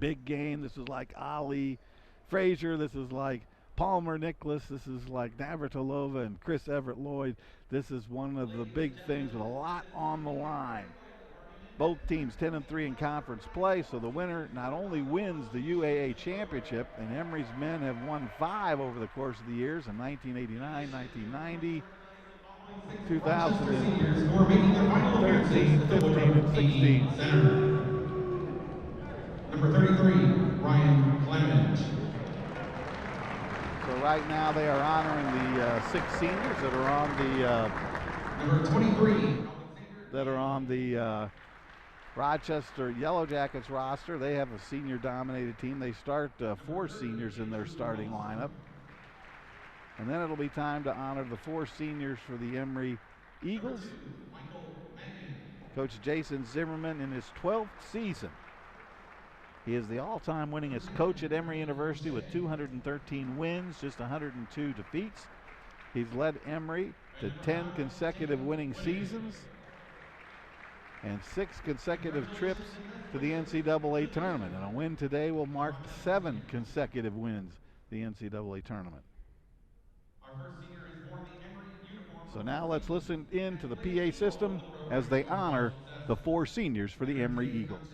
big game. This is like Ali Frazier. This is like Palmer Nicholas. This is like Navratilova and Chris Everett Lloyd. This is one of the big things with a lot on the line. Both teams 10-3 in conference play, so the winner not only wins the UAA championship, and Emory's men have won 5 over the course of the years in 1989, 1990, 2013, 15, and 16. Number 33, Ryan Clement. So right now they are honoring the 6 seniors that are on the number 23 that are on the Rochester Yellow Jackets roster. They have a senior-dominated team. They start 4 seniors in their starting lineup. And then it'll be time to honor the 4 seniors for the Emory Eagles. Coach Jason Zimmerman in his 12th season. He is the all-time winningest coach at Emory University with 213 wins, just 102 defeats. He's led Emory to 10 consecutive winning seasons and 6 consecutive trips to the NCAA tournament. And a win today will mark 7 consecutive wins the NCAA tournament. So now let's listen in to the PA system as they honor the 4 seniors for the Emory Eagles.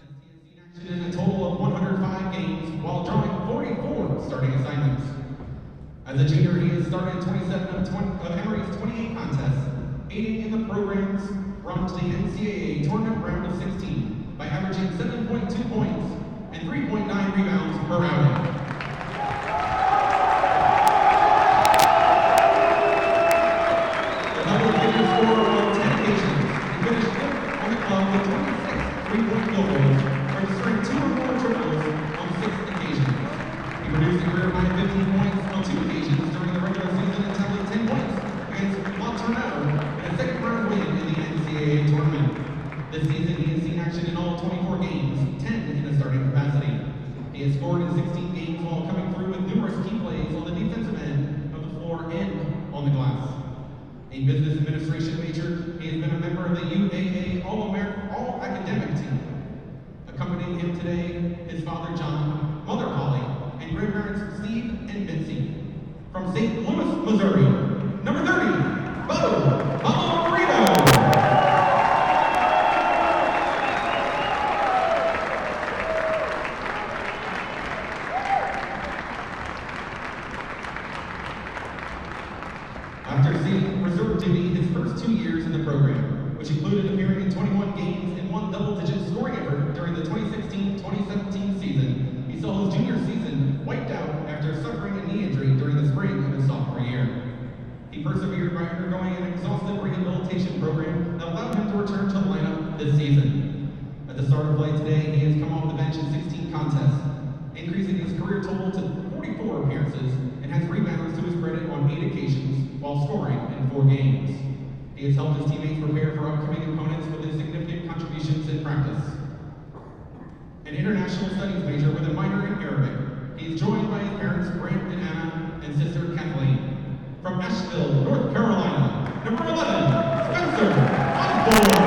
In a total of 105 games while drawing 44 starting assignments. As a junior, he has started 27 of Emory's 28 contests, aiding in the program's run to the NCAA tournament round of 16 by averaging 7.2 points and 3.9 rebounds per outing. The double-digit scorer on 10 occasions, he finished 5th on the club with 26 3-point field goals, registering 2 or more triples on 6 occasions. He produced a career-high 15 points on 2 occasions during the regular season and tallied 10 points against Montreal in a second-round win in the NCAA tournament. This season, he has seen action in all 24 games, 10 in a starting capacity. He has scored in 16 games while coming through with numerous key plays on the defensive end of the floor and on the glass. A business administration major, he has been a member of the UAA All-Academic team. Accompanying him today, his father John, mother Holly, and grandparents Steve and Mitzi. From St. Louis, Missouri, number 30, Bo Palmerino. After seeing reserve duty his first 2 years in the program, which included appearing in 21 games and 1 double-digit scoring effort during the 2016-2017 season, he saw his junior season wiped out after suffering a knee injury during the spring of his sophomore year. He persevered by undergoing an exhaustive rehabilitation program that allowed him to return to the lineup this season. At the start of play today, he has come off the bench in 16 contests, increasing his career total to 44 appearances and has rebounds to his credit on 8 occasions while scoring in 4 games. He has helped his teammates prepare for upcoming opponents with his significant contributions in practice. An international studies major with a minor in Arabic, he is joined by his parents Brent and Anna and sister Kathleen. From Asheville, North Carolina, number 11, Spencer Osborne.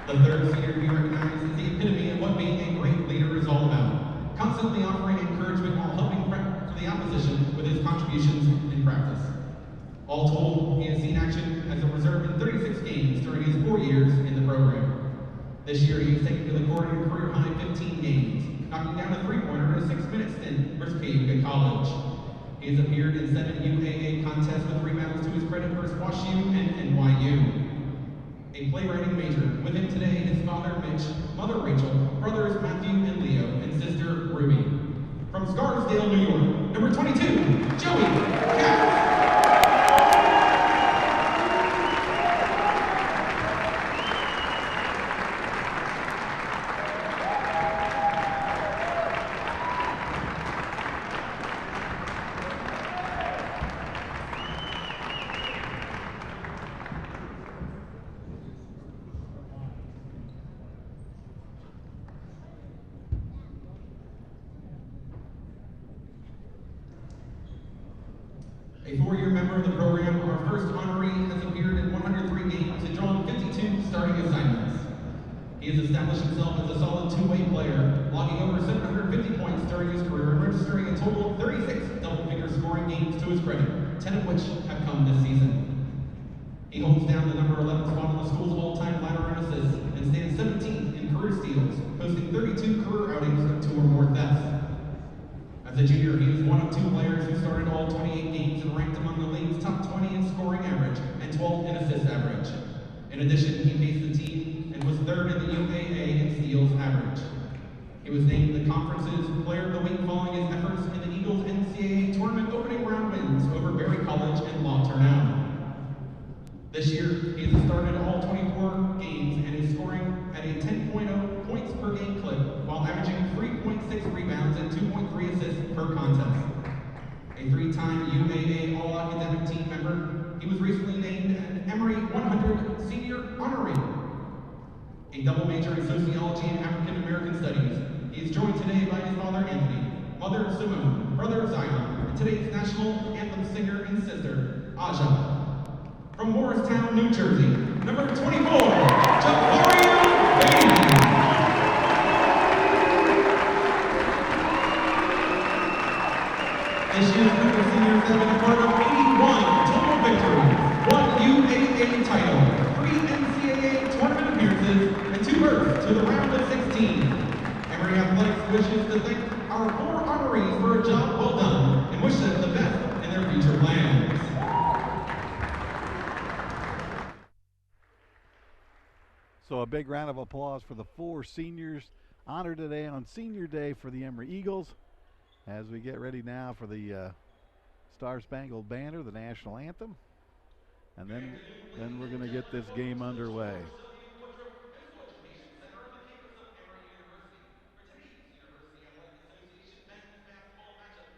The third senior to be recognized is the epitome of what being a great leader is all about, constantly offering encouragement while helping prep for the opposition with his contributions in practice. All told, he has seen action as a reserve in 36 games during his 4 years in the program. This year, he has taken to the court in a career-high 15 games, knocking down a 3-pointer in a 6-minute stint versus Cayuga College. He has appeared in 7 UAA contests with rebounds to his credit versus WashU and NYU. A playwriting major. With him today, his father Mitch, mother Rachel, brothers Matthew and Leo, and sister Ruby. From Scarsdale, New York, number 22, Joey Katz. A 4-year member of the program, our first honoree has appeared in 103 games and drawn 52 starting assignments. He has established himself as a solid two-way player, logging over 750 points during his career and registering a total of 36 double-figure scoring games to his credit, 10 of which have come this season. He holds down the number 11 spot on the school's all-time ladder in assists and stands 17th in career steals, posting 32 career outings of 2 or more thefts. As a junior, he is one of 2 players who started all 28 games and ranked among the league's top 20 in scoring average and 12th in assist average. In addition, he paced the team and was 3rd in the UAA in steals average. He was named the conference's Player of the Week following his efforts in the Eagles NCAA tournament opening round wins over Berry College and Lawton. This year, he has started all 24 games and is scoring at a 10.0 points per game clip while averaging 3.6 rebounds and 2.3 assists per contest. A 3-time UAA All-Academic Team member, he was recently named an Emory 100 Senior Honoree. A double major in Sociology and African American Studies, he is joined today by his father Anthony, mother Simone, brother Zion, and today's national anthem singer and sister, Aja. From Morristown, New Jersey, number 24, Javaria Baby. This year's Cooper seniors have been a part of 81 total victories, 1 UAA title, 3 NCAA tournament appearances, and 2 berths to the round of 16. Emory Athletics wishes to thank our 4 honorees for a job well done and wish them the best in their future plans. So a big round of applause for the 4 seniors honored today on Senior Day for the Emory Eagles as we get ready now for the Star Spangled Banner, the national anthem, and then we're going to get this game underway.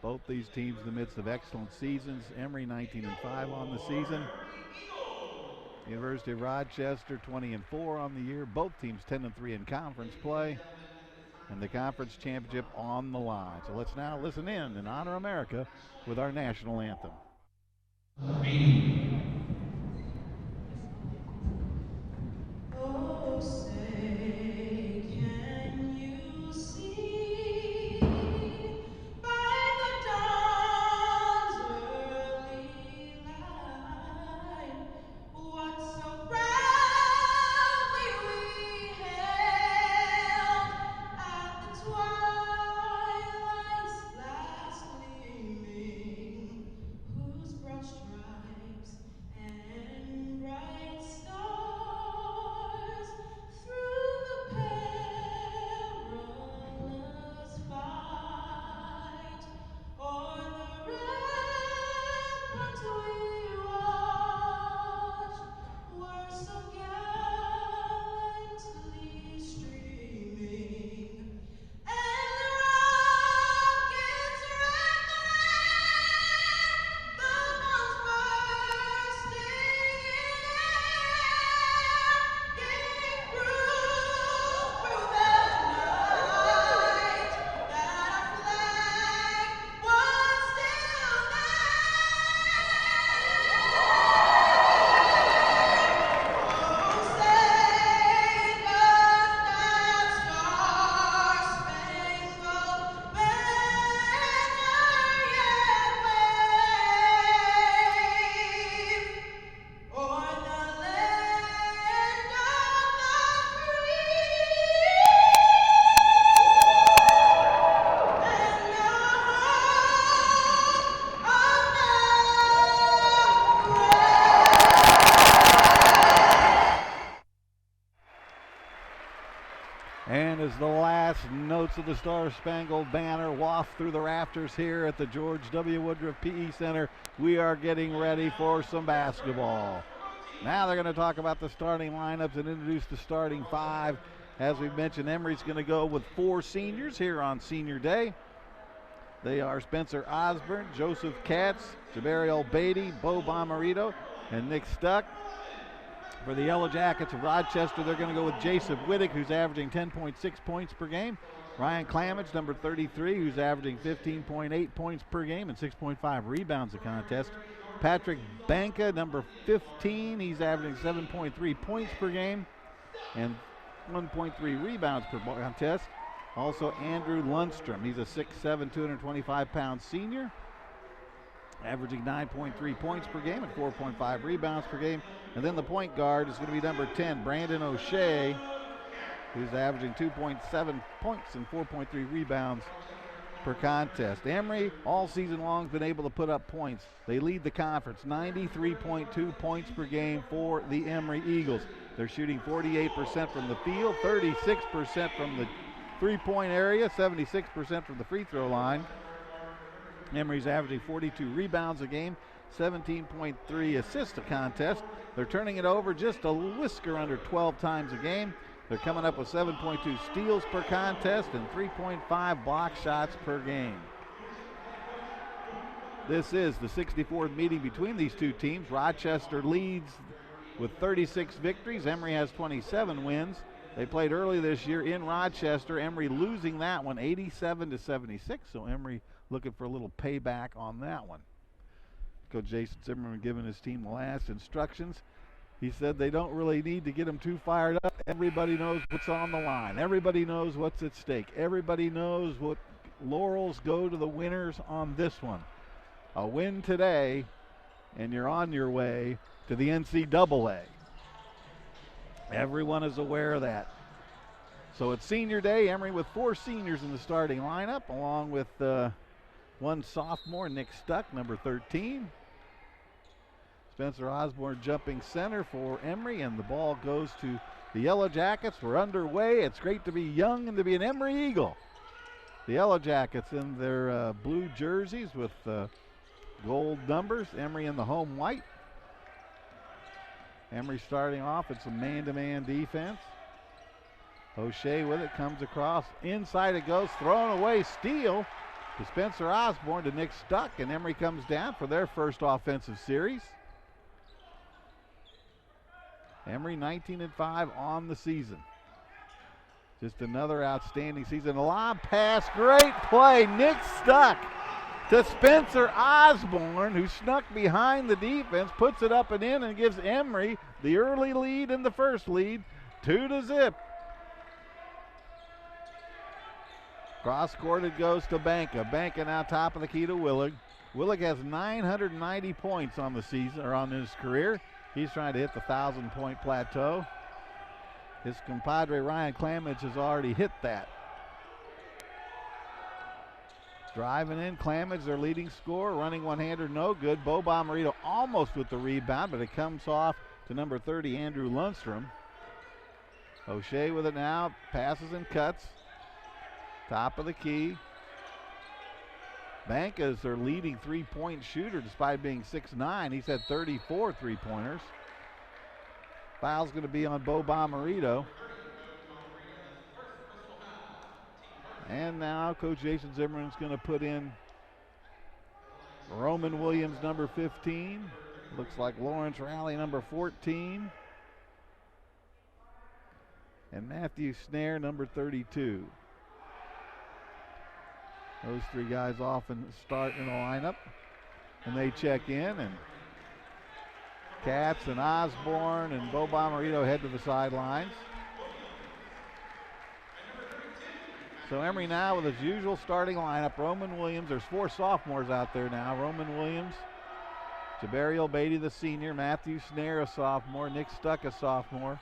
Both these teams in the midst of excellent seasons. Emory 19-5 on the season. University of Rochester 20-4 on the year. Both teams 10-3 in conference play, and the conference championship on the line. So let's now listen in and honor America with our national anthem. Oh, say, can you see by the dawn's early light what so proudly we hailed at the twilight's last gleaming, whose broad stripes and bright stars through the perilous fight o'er the rampart we watched were so gallantly streaming, and the rockets red glare, the bombs bursting in air, gave proof through the night that our flag was still Oh, say does that star-spangled banner yet wave o'er the land of the free and our home of never And as the last notes of the Star-Spangled Banner waft through the rafters here at the George W. Woodruff PE Center, we are getting ready for some basketball. Now they're going to talk about the starting lineups and introduce the starting 5. As we've mentioned, Emory's going to go with 4 seniors here on Senior Day. They are Spencer Osborne, Joseph Katz, Jabari Beatty, Bo Bomarito, and Nick Stuck. For the Yellow Jackets of Rochester, they're going to go with Jason Wittick, who's averaging 10.6 points per game. Ryan Clamage, number 33, who's averaging 15.8 points per game and 6.5 rebounds a contest. Patrick Banka, number 15. He's averaging 7.3 points per game and 1.3 rebounds per contest. Also Andrew Lundstrom. He's a 6'7", 225-pound senior, averaging 9.3 points per game and 4.5 rebounds per game. And then the point guard is going to be number 10, Brandon O'Shea, who's averaging 2.7 points and 4.3 rebounds per contest. Emory all season long has been able to put up points. They lead the conference, 93.2 points per game for the Emory Eagles. They're shooting 48% from the field, 36% from the three-point area, 76% from the free throw line. Emory's averaging 42 rebounds a game, 17.3 assists a contest. They're turning it over just a whisker under 12 times a game. They're coming up with 7.2 steals per contest and 3.5 block shots per game. This is the 64th meeting between these two teams. Rochester leads with 36 victories. Emory has 27 wins. They played early this year in Rochester. Emory losing that one 87-76. So Emory looking for a little payback on that one. Coach Jason Zimmerman giving his team the last instructions. He said they don't really need to get them too fired up. Everybody knows what's on the line. Everybody knows what's at stake. Everybody knows what laurels go to the winners on this one. A win today, and you're on your way to the NCAA. Everyone is aware of that. So it's senior day. Emory with 4 seniors in the starting lineup, along with one sophomore, Nick Stuck, number 13. Spencer Osborne jumping center for Emory, and the ball goes to the Yellow Jackets. We're underway. It's great to be young and to be an Emory Eagle. The Yellow Jackets in their blue jerseys with gold numbers. Emory in the home white. Emory starting off. It's a man-to-man defense. O'Shea with it, comes across. Inside it goes, thrown away, steal to Spencer Osborne to Nick Stuck, and Emory comes down for their first offensive series. Emory 19-5 on the season. Just another outstanding season. A lob pass, great play. Nick Stuck to Spencer Osborne, who snuck behind the defense, puts it up and in, and gives Emory the early lead and the first lead, 2-0. Cross court it goes to Banka. Banka now top of the key to Willig. Willig has 990 points on the season, or on his career. He's trying to hit the 1,000-point plateau. His compadre Ryan Clamage has already hit that. Driving in, Clamage, their leading scorer, running one-hander, no good. Bo Bomarito almost with the rebound, but it comes off to number 30, Andrew Lundstrom. O'Shea with it now, passes and cuts. Top of the key. Banka is their leading three-point shooter despite being 6'9". He's had 34 three-pointers. Foul's going to be on Bo Bomarito. And now Coach Jason Zimmerman's going to put in Roman Williams, number 15. Looks like Lawrence Rowley, number 14. And Matthew Snare, number 32. Those 3 guys often start in the lineup, and they check in, and Katz and Osborne and Bo Bomarito head to the sidelines. So Emory now with his usual starting lineup. Roman Williams, there's 4 sophomores out there now. Roman Williams, Jabari Beatty, the senior, Matthew Snare, a sophomore, Nick Stuck, a sophomore,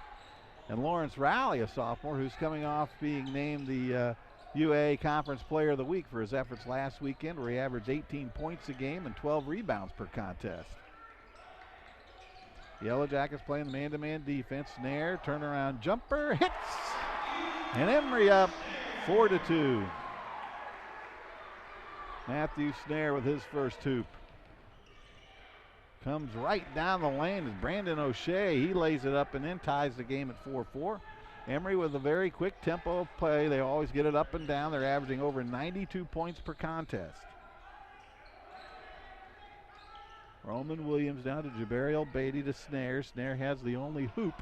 and Lawrence Rowley, a sophomore, who's coming off being named the UA Conference Player of the Week for his efforts last weekend, where he averaged 18 points a game and 12 rebounds per contest. Yellow Jackets playing the man-to-man defense. Snare, turnaround jumper, hits! And Emory up 4-2. Matthew Snare with his first hoop. Comes right down the lane as Brandon O'Shea. He lays it up and then ties the game at 4-4. Emory with a very quick tempo of play. They always get it up and down. They're averaging over 92 points per contest. Roman Williams down to Jabari Beatty to Snare. Snare has the only hoop.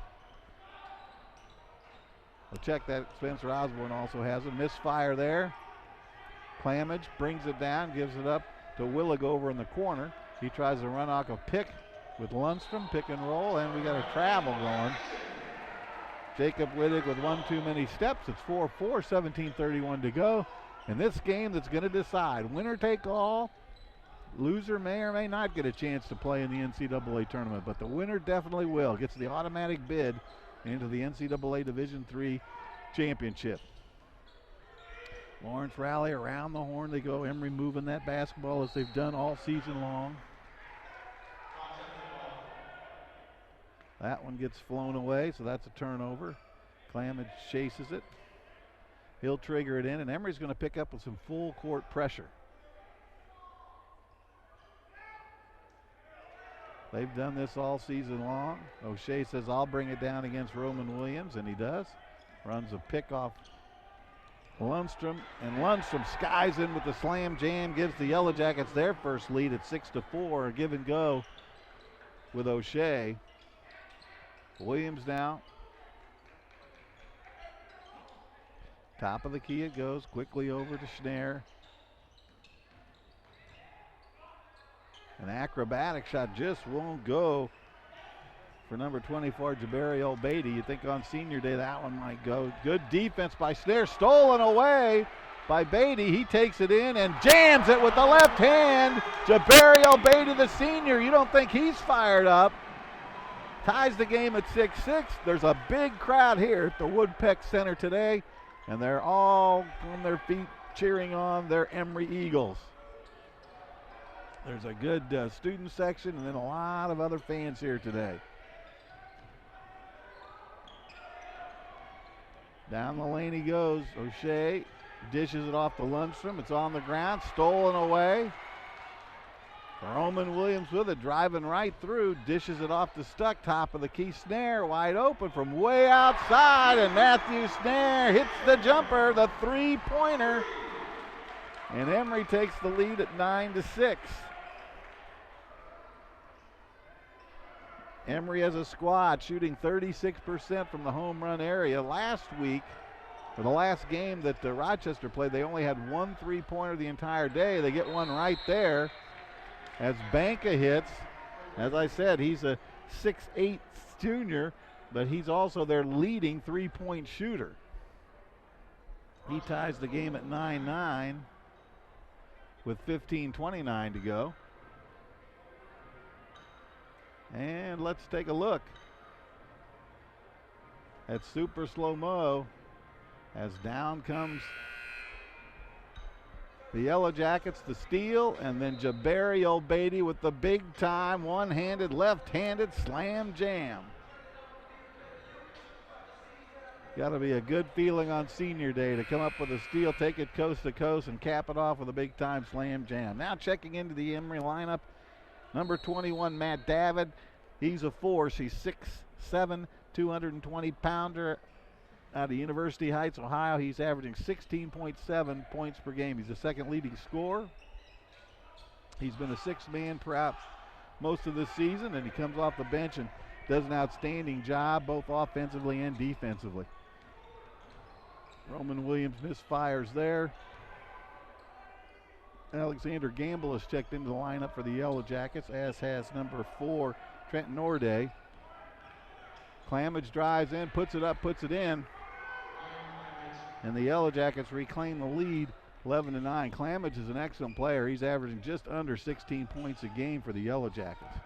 We'll check that Spencer Osborne also has a misfire there. Clamage brings it down, gives it up to Willig over in the corner. He tries to run off a pick with Lundstrom, pick and roll, and we got a travel going. Jacob Wittig with one too many steps. It's 4-4, 17:31 to go. And this game that's going to decide, winner take all. Loser may or may not get a chance to play in the NCAA tournament, but the winner definitely will. Gets the automatic bid into the NCAA Division III championship. Lawrence Raleigh around the horn they go. Emory moving that basketball as they've done all season long. That one gets flown away, so that's a turnover. Clamage chases it. He'll trigger it in, and Emory's going to pick up with some full court pressure. They've done this all season long. O'Shea says, I'll bring it down against Roman Williams, and he does. Runs a pick off Lundstrom, and Lundstrom skies in with the slam jam, gives the Yellow Jackets their first lead at 6-4. Give and go with O'Shea. Williams now. Top of the key it goes, quickly over to Schnarr. An acrobatic shot just won't go for number 24, Jabari Obeidi. You think on senior day that one might go. Good defense by Schnarr, stolen away by Beatty. He takes it in and jams it with the left hand. Jabari Obeidi, the senior, you don't think he's fired up. Ties the game at 6-6. There's a big crowd here at the Woodpeck Center today, and they're all on their feet cheering on their Emory Eagles. There's a good student section and then a lot of other fans here today. Down the lane he goes. O'Shea dishes it off to Lundstrom. It's on the ground, stolen away. Roman Williams with it, driving right through, dishes it off to Stuck, top of the key. Schnarr wide open from way outside, and Matthew Schnarr hits the jumper, the three-pointer, and Emory takes the lead at 9-6. Emory as a squad shooting 36% from the home run area. Last week, for the last game that Rochester played, they only had one three-pointer the entire day. They get one right there as Banka hits. As I said, he's a 6'8" junior, but he's also their leading three-point shooter. He ties the game at 9-9 with 15:29 to go. And let's take a look at super slow-mo as down comes the Yellow Jackets, the steal, and then Jabari Obeidi with the big-time one-handed, left-handed slam jam. Got to be a good feeling on senior day to come up with a steal, take it coast to coast, and cap it off with a big-time slam jam. Now checking into the Emory lineup, number 21, Matt David. He's a force. He's 6'7", 220-pounder out of University Heights, Ohio. He's averaging 16.7 points per game. He's the second leading scorer. He's been a sixth man throughout most of this season, and he comes off the bench and does an outstanding job both offensively and defensively. Roman Williams misfires there. Alexander Gamble has checked into the lineup for the Yellow Jackets, as has number 4, Trent Norday. Clamage drives in, puts it up, puts it in. And the Yellow Jackets reclaim the lead 11-9. Clamage is an excellent player. He's averaging just under 16 points a game for the Yellow Jackets.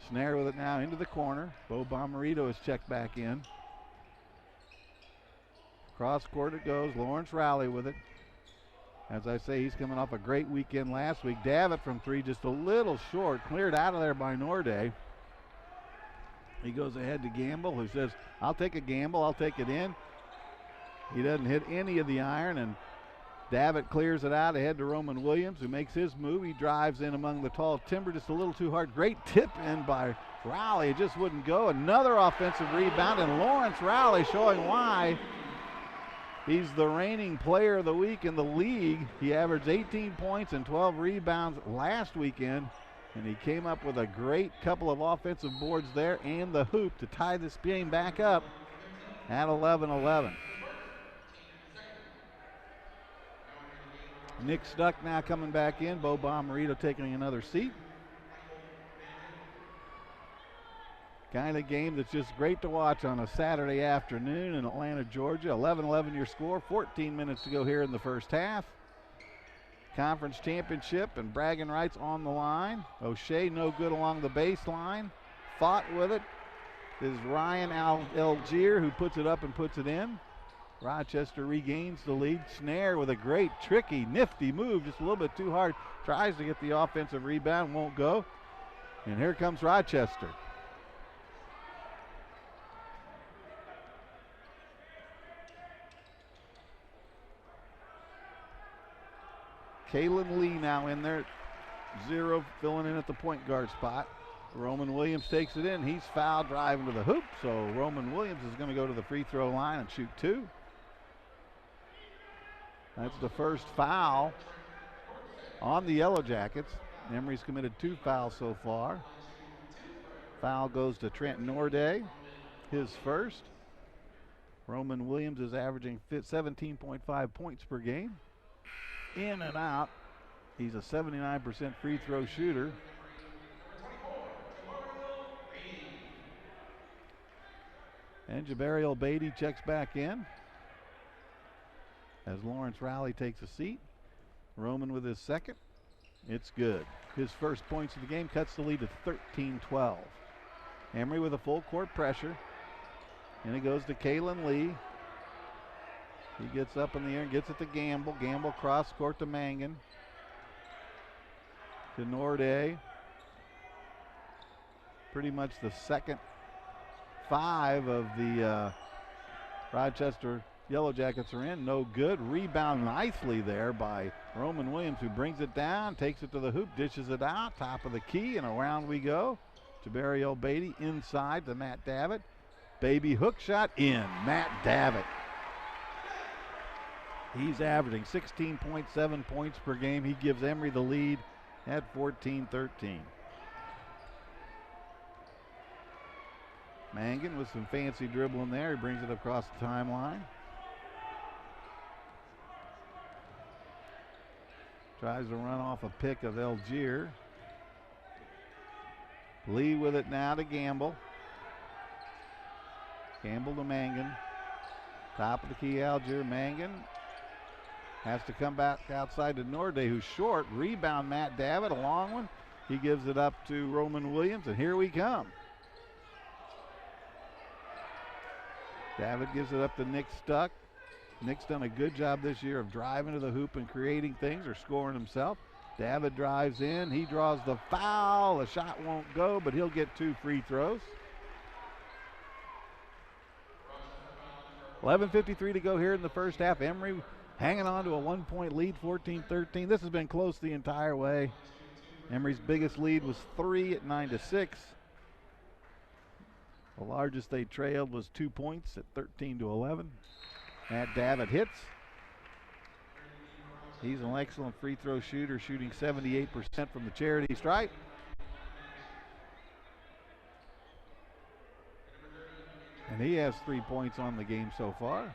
Schnarr with it now into the corner. Bo Bomarito is checked back in. Cross court it goes. Lawrence Raleigh with it. As I say, he's coming off a great weekend last week. Davitt from three, just a little short. Cleared out of there by Norday. He goes ahead to Gamble, who says, I'll take a gamble, I'll take it in. He doesn't hit any of the iron, and Davitt clears it out ahead to Roman Williams, who makes his move. He drives in among the tall timber, just a little too hard. Great tip in by Raleigh. It just wouldn't go. Another offensive rebound, and Lawrence Raleigh showing why he's the reigning player of the week in the league. He averaged 18 points and 12 rebounds last weekend, and he came up with a great couple of offensive boards there and the hoop to tie this game back up at 11-11. Nick Stuck now coming back in. Bo Bomarito taking another seat. Kind of game that's just great to watch on a Saturday afternoon in Atlanta, Georgia. 11-11 your score, 14 minutes to go here in the first half. Conference championship and bragging rights on the line. O'Shea no good along the baseline. Fought with it is Ryan Algier, who puts it up and puts it in. Rochester regains the lead. Snare with a great, tricky, nifty move, just a little bit too hard. Tries to get the offensive rebound, won't go. And here comes Rochester. Kaylin Lee now in there. Zero filling in at the point guard spot. Roman Williams takes it in. He's fouled driving to the hoop, so Roman Williams is going to go to the free throw line and shoot 2. That's the first foul on the Yellow Jackets. Emory's committed 2 fouls so far. Foul goes to Trent Norday, his first. Roman Williams is averaging 17.5 points per game. In and out. He's a 79% free throw shooter. And Jabari Beatty checks back in as Lawrence Rowley takes a seat. Roman with his second. It's good. His first points of the game cuts the lead to 13-12. Emory with a full court pressure. And it goes to Kaylin Lee. He gets up in the air and gets it to Gamble. Gamble cross court to Mangan. To Norday. Pretty much the second 5 of the Rochester Yellow Jackets are in. No good. Rebound nicely there by Roman Williams, who brings it down, takes it to the hoop, dishes it out. Top of the key, and around we go. Jabari Beatty inside to Matt Davitt. Baby hook shot in. Matt Davitt. He's averaging 16.7 points per game. He gives Emory the lead at 14-13. Mangan with some fancy dribbling there. He brings it across the timeline. Tries to run off a pick of Algier. Lee with it now to Gamble. Gamble to Mangan. Top of the key, Algier. Mangan has to come back outside to Norday, who's short. Rebound, Matt Davitt, a long one. He gives it up to Roman Williams, and here we come. Davitt gives it up to Nick Stuck. Nick's done a good job this year of driving to the hoop and creating things or scoring himself. Davitt drives in. He draws the foul. The shot won't go, but he'll get 2 free throws. 11:53 to go here in the first half. Emory hanging on to a 1-point lead, 14-13. This has been close the entire way. Emory's biggest lead was 3 at 9-6. The largest they trailed was 2 points at 13-11. Matt Davitt hits. He's an excellent free throw shooter, shooting 78% from the charity stripe. And he has 3 points on the game so far.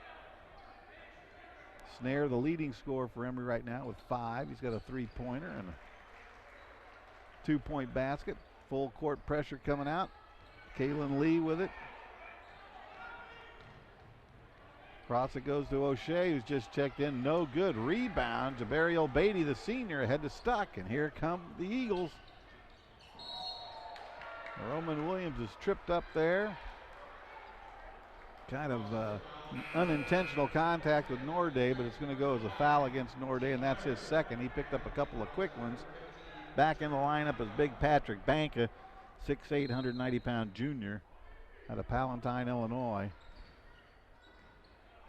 Snare, the leading scorer for Emory right now with 5. He's got a 3-pointer and a 2-point basket. Full court pressure coming out. Kaylin Lee with it. Cross it goes to O'Shea, who's just checked in. No good. Rebound. Jabari Beatty, the senior, ahead to Stuck. And here come the Eagles. Roman Williams is tripped up there. Kind of unintentional contact with Norday, but it's going to go as a foul against Norday, and that's his second. He picked up a couple of quick ones. Back in the lineup is big Patrick Banka, 6'8", 190-pound junior out of Palatine, Illinois.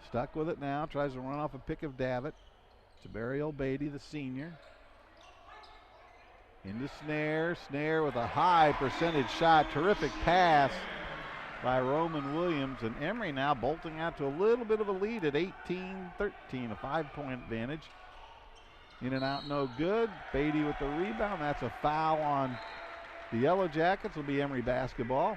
Stuck with it now, tries to run off a pick of Davitt. Jabari Beatty, the senior. Into Snare. Snare with a high percentage shot. Terrific pass by Roman Williams. And Emory now bolting out to a little bit of a lead at 18-13, a 5-point advantage. In and out, no good. Beatty with the rebound. That's a foul on the Yellow Jackets. Will be Emory basketball.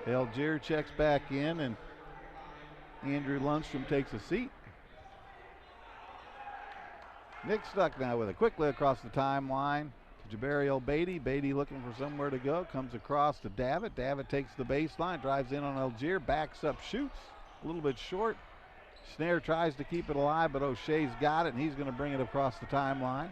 Algier checks back in, and Andrew Lundstrom takes a seat. Nick Stuck now with it quickly across the timeline to Jabariel Beatty. Beatty looking for somewhere to go. Comes across to Davitt. Davitt takes the baseline, drives in on Algier, backs up, shoots. A little bit short. Snare tries to keep it alive, but O'Shea's got it, and he's going to bring it across the timeline.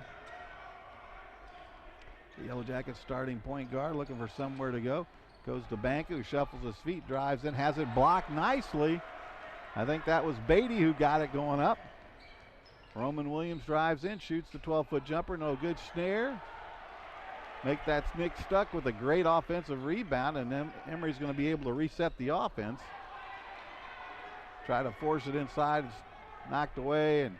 The Yellow Jackets starting point guard looking for somewhere to go. Goes to Banka, who shuffles his feet, drives in, has it blocked nicely. I think that was Beatty who got it going up. Roman Williams drives in, shoots the 12-foot jumper, no good. Snare. Make that Nick Stuck with a great offensive rebound, and then Emory's going to be able to reset the offense. Try to force it inside, it's knocked away, and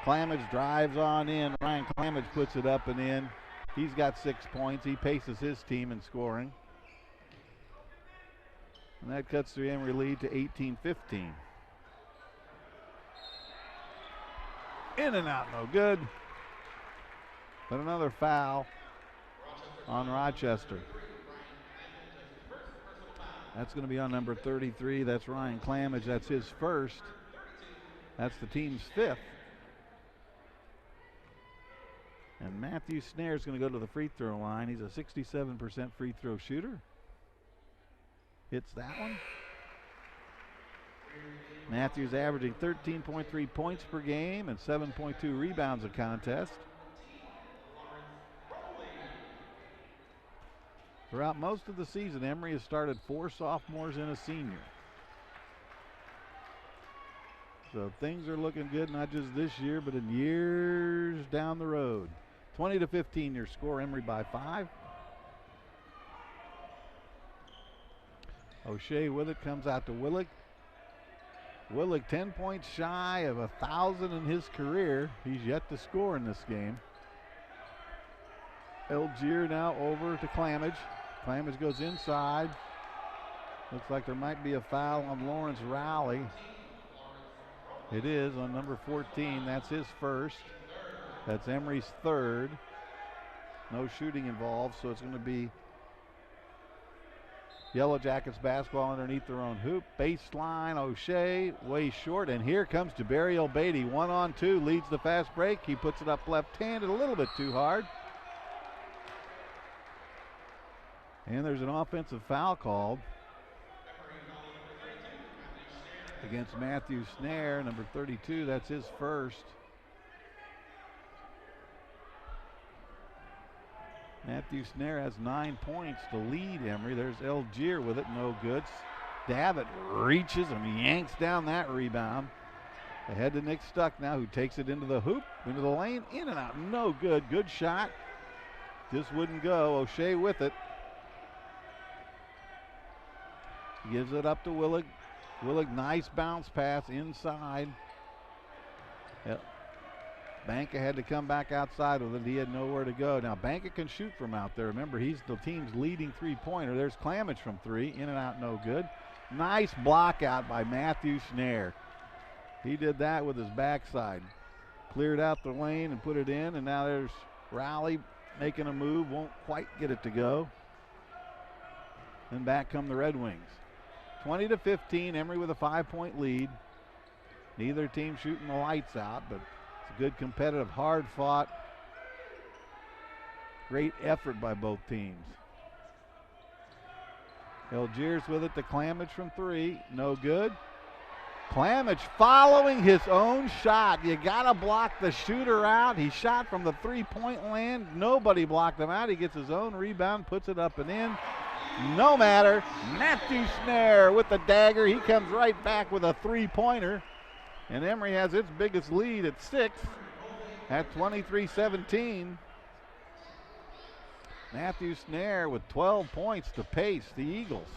Clamage drives on in. Ryan Clamage puts it up and in. He's got 6 points. He paces his team in scoring. And that cuts the Emory lead to 18-15. In and out, no good. But another foul on Rochester. That's going to be on number 33. That's Ryan Clamage. That's his first. That's the team's 5th. And Matthew Snare is going to go to the free throw line. He's a 67% free throw shooter. Hits that one. Matthews averaging 13.3 points per game and 7.2 rebounds a contest. Throughout most of the season, Emory has started 4 sophomores and a senior. So things are looking good, not just this year, but in years down the road. 20-15 your score, Emory by 5. O'Shea with it, comes out to Willig. Willig 10 points shy of 1,000 in his career. He's yet to score in this game. Algier now over to Clamage. Clamage goes inside. Looks like there might be a foul on Lawrence Rowley. It is on number 14. That's his first. That's Emory's 3rd. No shooting involved, so it's going to be Yellow Jackets basketball underneath their own hoop. Baseline, O'Shea, way short. And here comes Jabariel Beatty. 1-on-2, leads the fast break. He puts it up left-handed, a little bit too hard. And there's an offensive foul called against Matthew Snare, number 32. That's his first. Matthew Snare has 9 points to lead Emory. There's Algier with it, no good. Davitt reaches and yanks down that rebound. Ahead to Nick Stuck now, who takes it into the hoop, into the lane, in and out, no good. Good shot. Just wouldn't go. O'Shea with it. Gives it up to Willig. Willig, nice bounce pass inside. Yep. Banka had to come back outside with it. He had nowhere to go. Now Banka can shoot from out there. Remember, he's the team's leading three-pointer. There's Clamage from 3. In and out, no good. Nice block out by Matthew Snare. He did that with his backside. Cleared out the lane and put it in. And now there's Rowley making a move. Won't quite get it to go. Then back come the Red Wings. 20-15, Emory with a 5-point lead. Neither team shooting the lights out, but it's a good competitive, hard-fought, great effort by both teams. Algiers with it to Clamage from 3, no good. Clamage following his own shot. You gotta block the shooter out. He shot from the 3-point land. Nobody blocked him out. He gets his own rebound, puts it up and in. No matter. Matthew Snare with the dagger. He comes right back with a 3-pointer. And Emory has its biggest lead at 6 at 23-17. Matthew Snare with 12 points to pace the Eagles.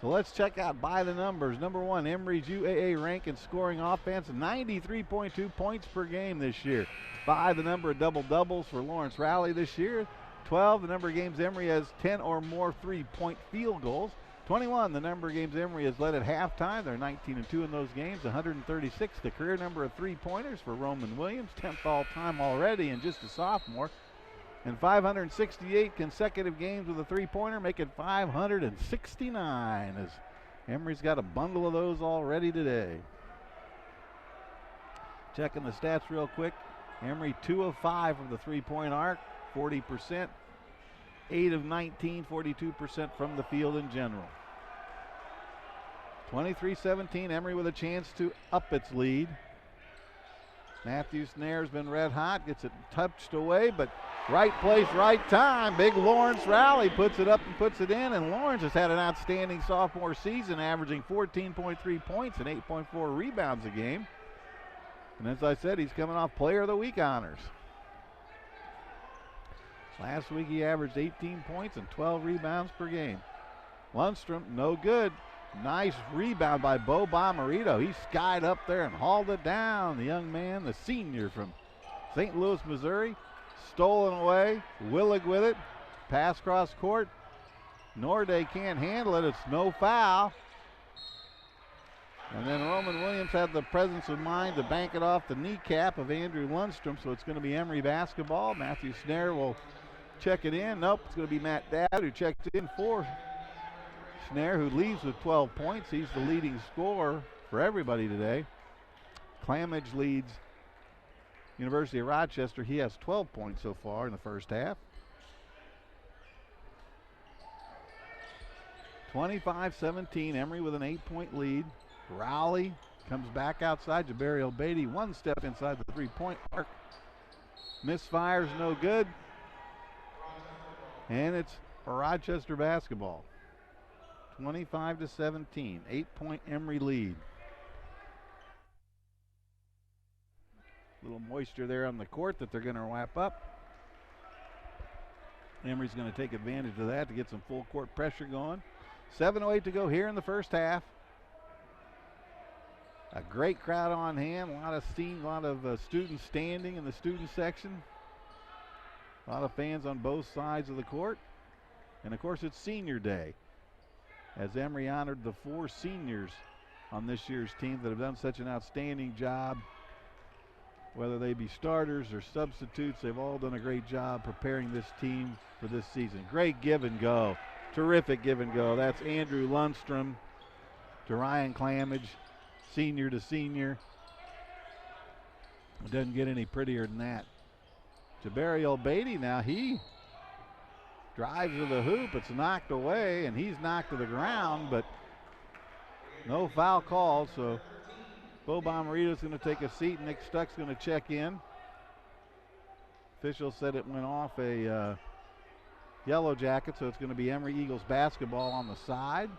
So let's check out by the numbers. Number 1, Emory's UAA rank in scoring offense, 93.2 points per game this year. 5, the number of double-doubles for Lawrence Rowley this year. 12, the number of games Emory has 10 or more 3-point field goals. 21, the number of games Emory has led at halftime. They're 19-2 in those games. 136, the career number of 3-pointers for Roman Williams, 10th all-time already and just a sophomore. And 568 consecutive games with a 3-pointer, make it 569 as Emory's got a bundle of those already today. Checking the stats real quick. Emory 2 of 5 from the three-point arc, 40%. 8 of 19, 42% from the field in general. 23-17, Emory with a chance to up its lead. Matthew Snare's been red hot, gets it touched away, but right place, right time. Big Lawrence rally, puts it up and puts it in, and Lawrence has had an outstanding sophomore season, averaging 14.3 points and 8.4 rebounds a game. And as I said, he's coming off Player of the Week honors. Last week he averaged 18 points and 12 rebounds per game. Lundstrom, no good. Nice rebound by Bo Bomarito. He skied up there and hauled it down. The young man, the senior from St. Louis, Missouri. Stolen away. Willig with it. Pass cross court. Norday can't handle it. It's no foul. And then Roman Williams had the presence of mind to bank it off the kneecap of Andrew Lundstrom, so it's going to be Emory basketball. Matthew Snare will check it in. Nope, it's going to be Matt Dabb who checks it in for Snare, who leads with 12 points. He's the leading scorer for everybody today. Clamage leads University of Rochester. He has 12 points so far in the first half. 25-17, Emory with an 8-point lead. Rowley comes back outside. Jabari Obeidi one step inside the three-point arc. Misfires, no good. And it's Rochester basketball. 25-17, 8-point Emory lead. A little moisture there on the court that they're going to wrap up. Emory's going to take advantage of that to get some full court pressure going. 7:08 to go here in the first half. A great crowd on hand, a lot of students standing in the student section. A lot of fans on both sides of the court. And of course it's senior day, as Emory honored the 4 seniors on this year's team that have done such an outstanding job. Whether they be starters or substitutes, they've all done a great job preparing this team for this season. Great give and go, terrific give and go. That's Andrew Lundstrom to Ryan Clamage, senior to senior. It doesn't get any prettier than that. Jabari Obeidi now, he drives to the hoop. It's knocked away, and he's knocked to the ground, but no foul call, so Bo Bomarito's going to take a seat. Nick Stuck's going to check in. Official said it went off a Yellow Jacket, so it's going to be Emory Eagles basketball on the side.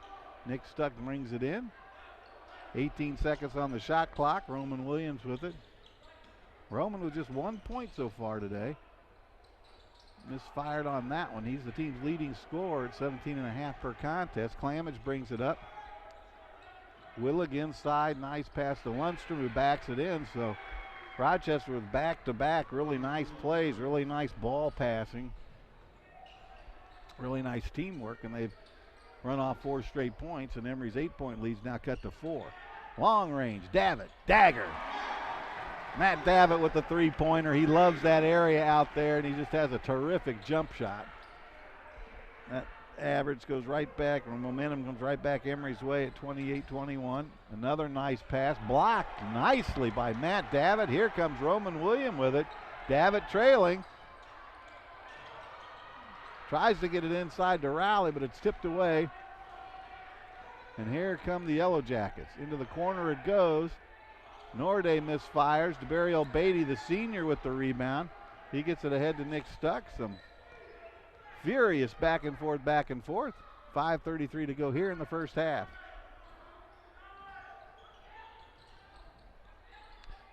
Nick Stuck brings it in. 18 seconds on the shot clock. Roman Williams with it. Roman with just 1 point so far today. Misfired on that one. He's the team's leading scorer at 17.5 per contest. Clamage brings it up. Willig inside. Nice pass to Lundstrom, who backs it in. So Rochester with back-to-back. Really nice plays. Really nice ball passing. Really nice teamwork. And they've run off 4 straight points. And Emory's 8-point lead's now cut to 4. Long range. Davitt. Dagger. Matt Davitt with the three-pointer. He loves that area out there, and he just has a terrific jump shot. That average goes right back, and momentum comes right back Emory's way at 28-21. Another nice pass, blocked nicely by Matt Davitt. Here comes Roman Williams with it. Davitt trailing. Tries to get it inside to Rowley, but it's tipped away. And here come the Yellow Jackets. Into the corner it goes. Norday misfires. Jabari Obeidi, the senior, with the rebound. He gets it ahead to Nick Stuck. Some furious back and forth. 5:33 to go here in the first half.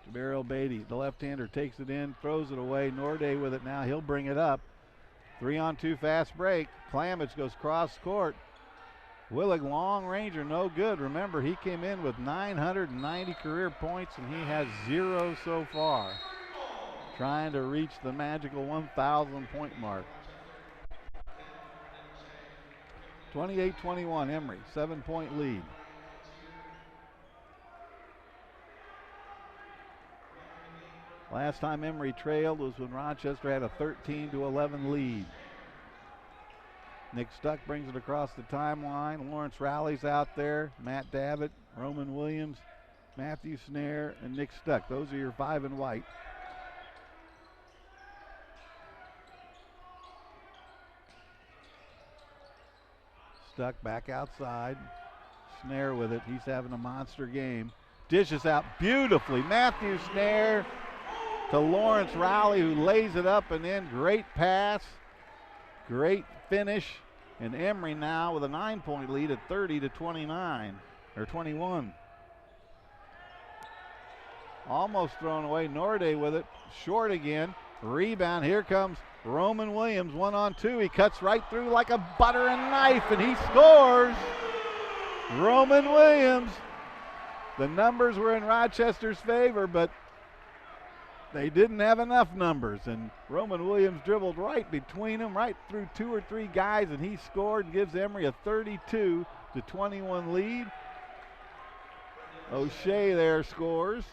Jabari Obeidi, the left-hander, takes it in, throws it away. Norday with it now. He'll bring it up. 3-on-2 fast break. Clamage goes cross court. Willig, long ranger, no good. Remember, he came in with 990 career points, and he has 0 so far. Trying to reach the magical 1,000 point mark. 28-21, Emory, 7-point lead. Last time Emory trailed was when Rochester had a 13-11 lead. Nick Stuck brings it across the timeline. Lawrence Rowley's out there. Matt Davitt, Roman Williams, Matthew Snare, and Nick Stuck. Those are your 5 in white. Stuck back outside. Snare with it. He's having a monster game. Dishes out beautifully. Matthew Snare to Lawrence Rowley, who lays it up and in. Great pass. Great finish. And Emory now with a 9-point lead at 30-29 or 21. Almost thrown away. Norde with it. Short again. Rebound. Here comes Roman Williams. 1-on-2. He cuts right through like a butter and knife, and he scores. Roman Williams. The numbers were in Rochester's favor, but they didn't have enough numbers, and Roman Williams dribbled right between them, right through 2 or 3 guys, and he scored and gives Emory a 32-21 lead. O'Shea there scores.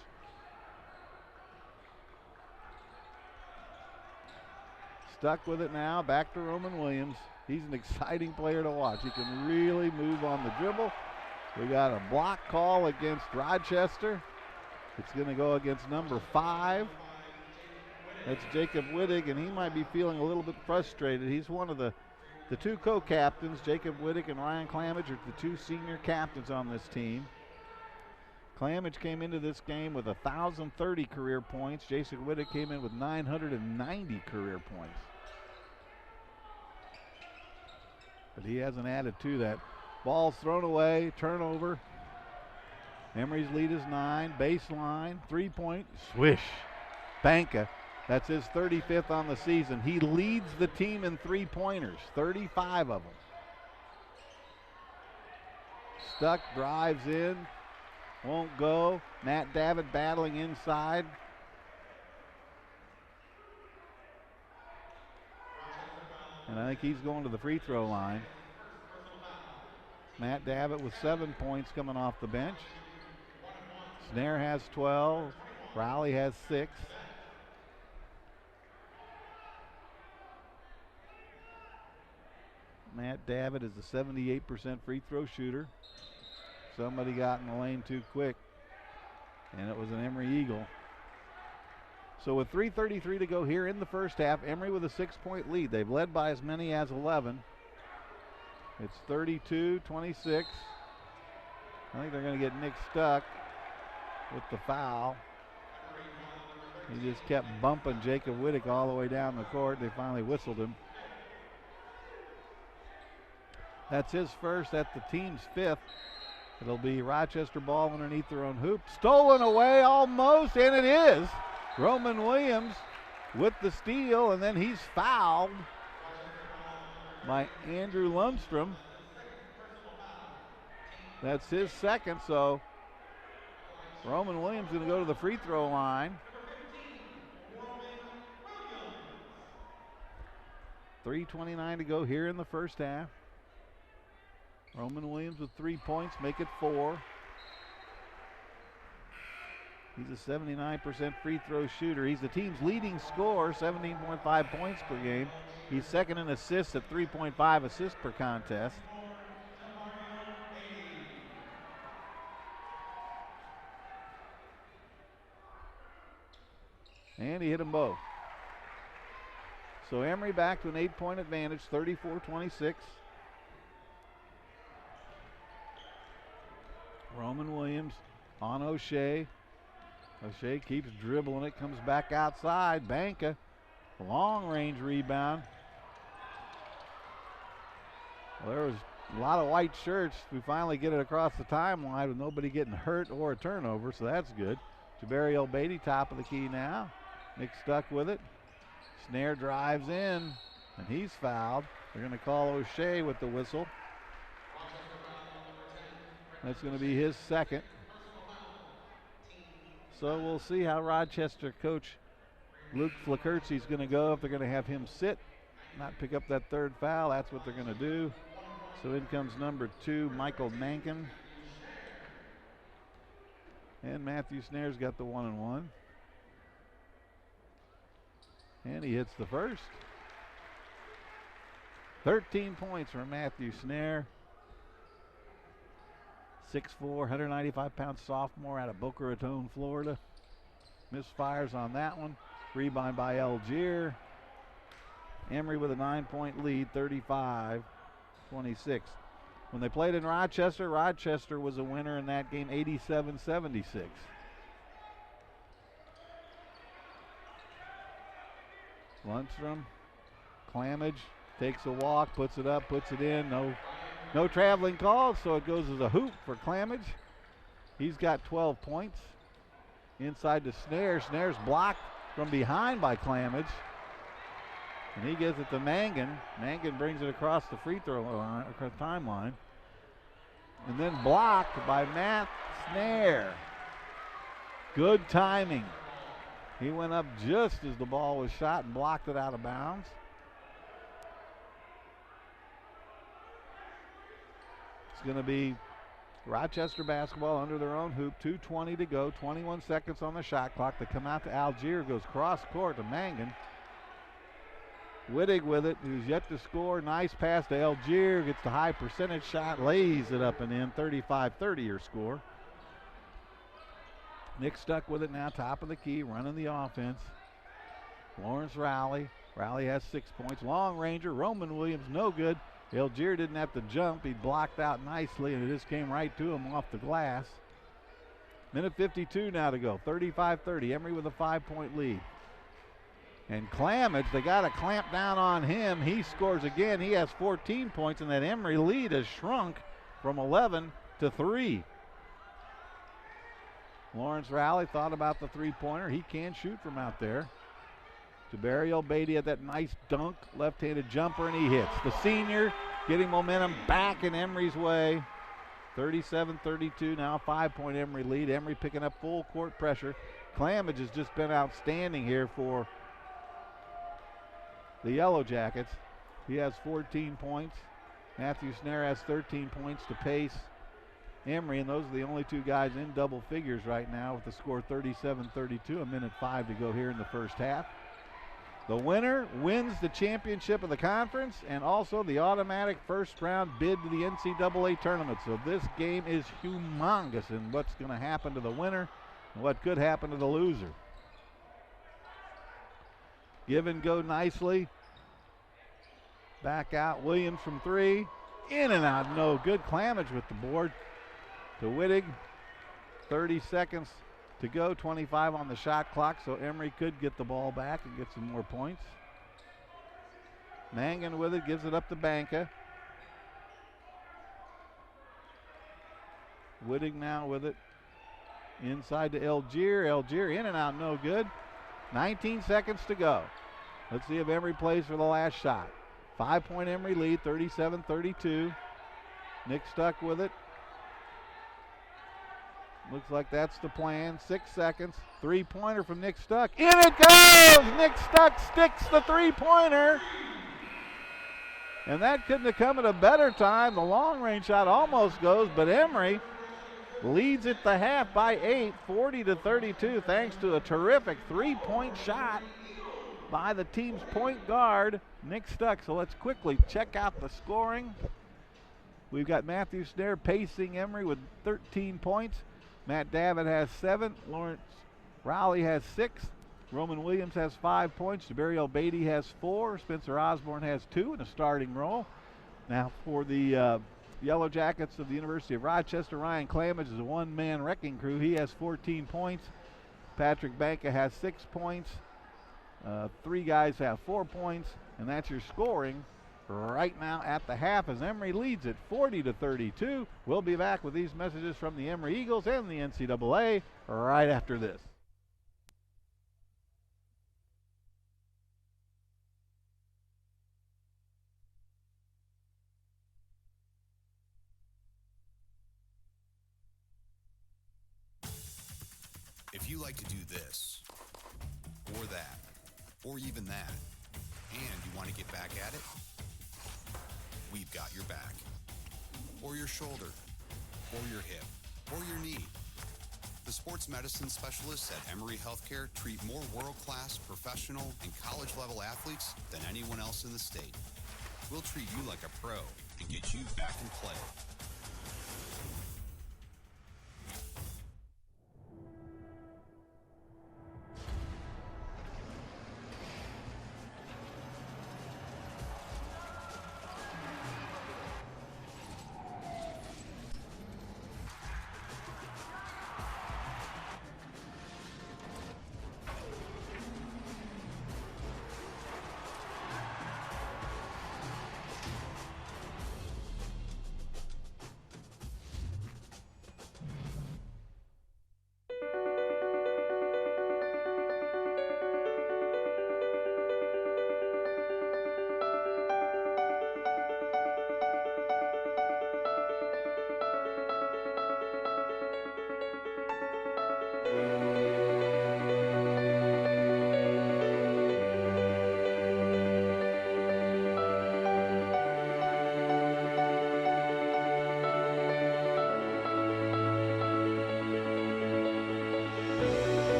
Stuck with it now, back to Roman Williams. He's an exciting player to watch. He can really move on the dribble. We got a block call against Rochester. It's going to go against number 5. That's Jacob Wittig, and he might be feeling a little bit frustrated. He's one of the 2 co-captains. Jacob Wittig and Ryan Clamage are the 2 senior captains on this team. Clamage came into this game with 1,030 career points. Jason Wittig came in with 990 career points. But he hasn't added to that. Ball's thrown away, turnover. Emory's lead is 9, baseline, 3-point, swish. Banka, that's his 35th on the season. He leads the team in 3-pointers, 35 of them. Stuck, drives in, won't go. Matt Davitt battling inside. And I think he's going to the free throw line. Matt Davitt with 7 points coming off the bench. Snare has 12. Rowley has 6. Matt Davitt is a 78% free throw shooter. Somebody got in the lane too quick, and it was an Emory Eagle. So with 3:33 to go here in the first half, Emory with a 6-point lead. They've led by as many as 11. It's 32-26. I think they're going to get Nick Stuck with the foul. He just kept bumping Jacob Wittig all the way down the court. They finally whistled him. That's his first. That's the team's 5th. It'll be Rochester ball underneath their own hoop. Stolen away almost, and it is. Roman Williams with the steal, and then he's fouled by Andrew Lundstrom. That's his 2nd, so Roman Williams going to go to the free throw line. 3:29 to go here in the first half. Roman Williams with 3 points, make it 4. He's a 79% free throw shooter. He's the team's leading scorer, 17.5 points per game. He's 2nd in assists at 3.5 assists per contest. And he hit them both. So Emory back to an 8-point advantage, 34-26. Roman Williams on O'Shea. O'Shea keeps dribbling it, comes back outside. Banka, long range rebound. Well, there was a lot of white shirts. We finally get it across the timeline with nobody getting hurt or a turnover, so that's good. Jabari El-Beatty, top of the key now. Nick Stuck with it. Snare drives in, and he's fouled. They're going to call O'Shea with the whistle. That's going to be his 2nd. So we'll see how Rochester coach Luke Flakertz is going to go. If they're going to have him sit, not pick up that 3rd foul, that's what they're going to do. So in comes number 2, Michael Nankin. And Matthew Snare's got the 1-and-1. And he hits the first. 13 points for Matthew Snare. 6'4", 195-pound sophomore out of Boca Raton, Florida. Misfires on that one. Rebound by Algier. Emory with a 9-point lead, 35-26. When they played in Rochester, Rochester was a winner in that game, 87-76. Lundstrom, Clamage, takes a walk, puts it up, puts it in. No traveling call, so it goes as a hoop for Clamage. He's got 12 points. Inside to Snare. Snare's blocked from behind by Clamage. And he gives it to Mangan. Mangan brings it across the free throw line, across the timeline. And then blocked by Matt Snare. Good timing. He went up just as the ball was shot and blocked it out of bounds. It's going to be Rochester basketball under their own hoop. 2:20 to go. 21 seconds on the shot clock. They come out to Algier. Goes cross court to Mangan. Wittig with it, who's yet to score. Nice pass to Algier. Gets the high percentage shot. Lays it up and in. 35-30 your score. Nick stuck with it now. Top of the key. Running the offense. Lawrence Rowley. Rowley has 6 points. Long ranger. Roman Williams no good. Algier didn't have to jump. He blocked out nicely, and it just came right to him off the glass. Minute 52 now to go. 35-30. Emory with a 5-point lead. And Clamage, they got to clamp down on him. He scores again. He has 14 points, and that Emory lead has shrunk from 11 to 3. Lawrence Rowley thought about the three-pointer. He can shoot from out there. Jabari Beatty had that nice dunk, left-handed jumper, and he hits. The senior getting momentum back in Emory's way. 37-32, now a 5-point Emory lead. Emory picking up full court pressure. Clamage has just been outstanding here for the Yellow Jackets. He has 14 points. Matthew Snare has 13 points to pace Emory, and those are the only two guys in double figures right now with the score 37-32, a minute 5 to go here in the first half. The winner wins the championship of the conference and also the automatic first round bid to the NCAA tournament. So this game is humongous in what's going to happen to the winner and what could happen to the loser. Give and go nicely. Back out. Williams from three. In and out. No good. Clamage with the board to Wittig. 30 seconds to go. 25 on the shot clock, so Emory could get the ball back and get some more points. Mangan with it. Gives it up to Banca. Wittig now with it. Inside to Algier. Algier in and out. No good. 19 seconds to go. Let's see if Emory plays for the last shot. 5-point Emory lead, 37-32. Nick stuck with it. Looks like that's the plan. 6 seconds. Three-pointer from Nick Stuck. In it goes! Nick Stuck sticks the three-pointer. And that couldn't have come at a better time. The long-range shot almost goes, but Emory leads at the half by 8, 40-32, thanks to a terrific three-point shot by the team's point guard, Nick Stuck. So let's quickly check out the scoring. We've got Matthew Snare pacing Emory with 13 points. Matt Davitt has 7. Lawrence Rowley has 6. Roman Williams has 5 points. Jabari Beatty has 4. Spencer Osborne has 2 in a starting role. Now for the Yellow Jackets of the University of Rochester, Ryan Clamage is a one-man wrecking crew. He has 14 points. Patrick Banca has 6 points. 3 guys have 4 points, and that's your scoring right now at the half as Emory leads it 40-32. We'll be back with these messages from the Emory Eagles and the NCAA right after this. If you like to do this, or that, or even that, and you want to get back at it, we've got your back. Or your shoulder, or your hip, or your knee. The sports medicine specialists at Emory Healthcare treat more world-class professional and college-level athletes than anyone else in the state. We'll treat you like a pro and get you back in play.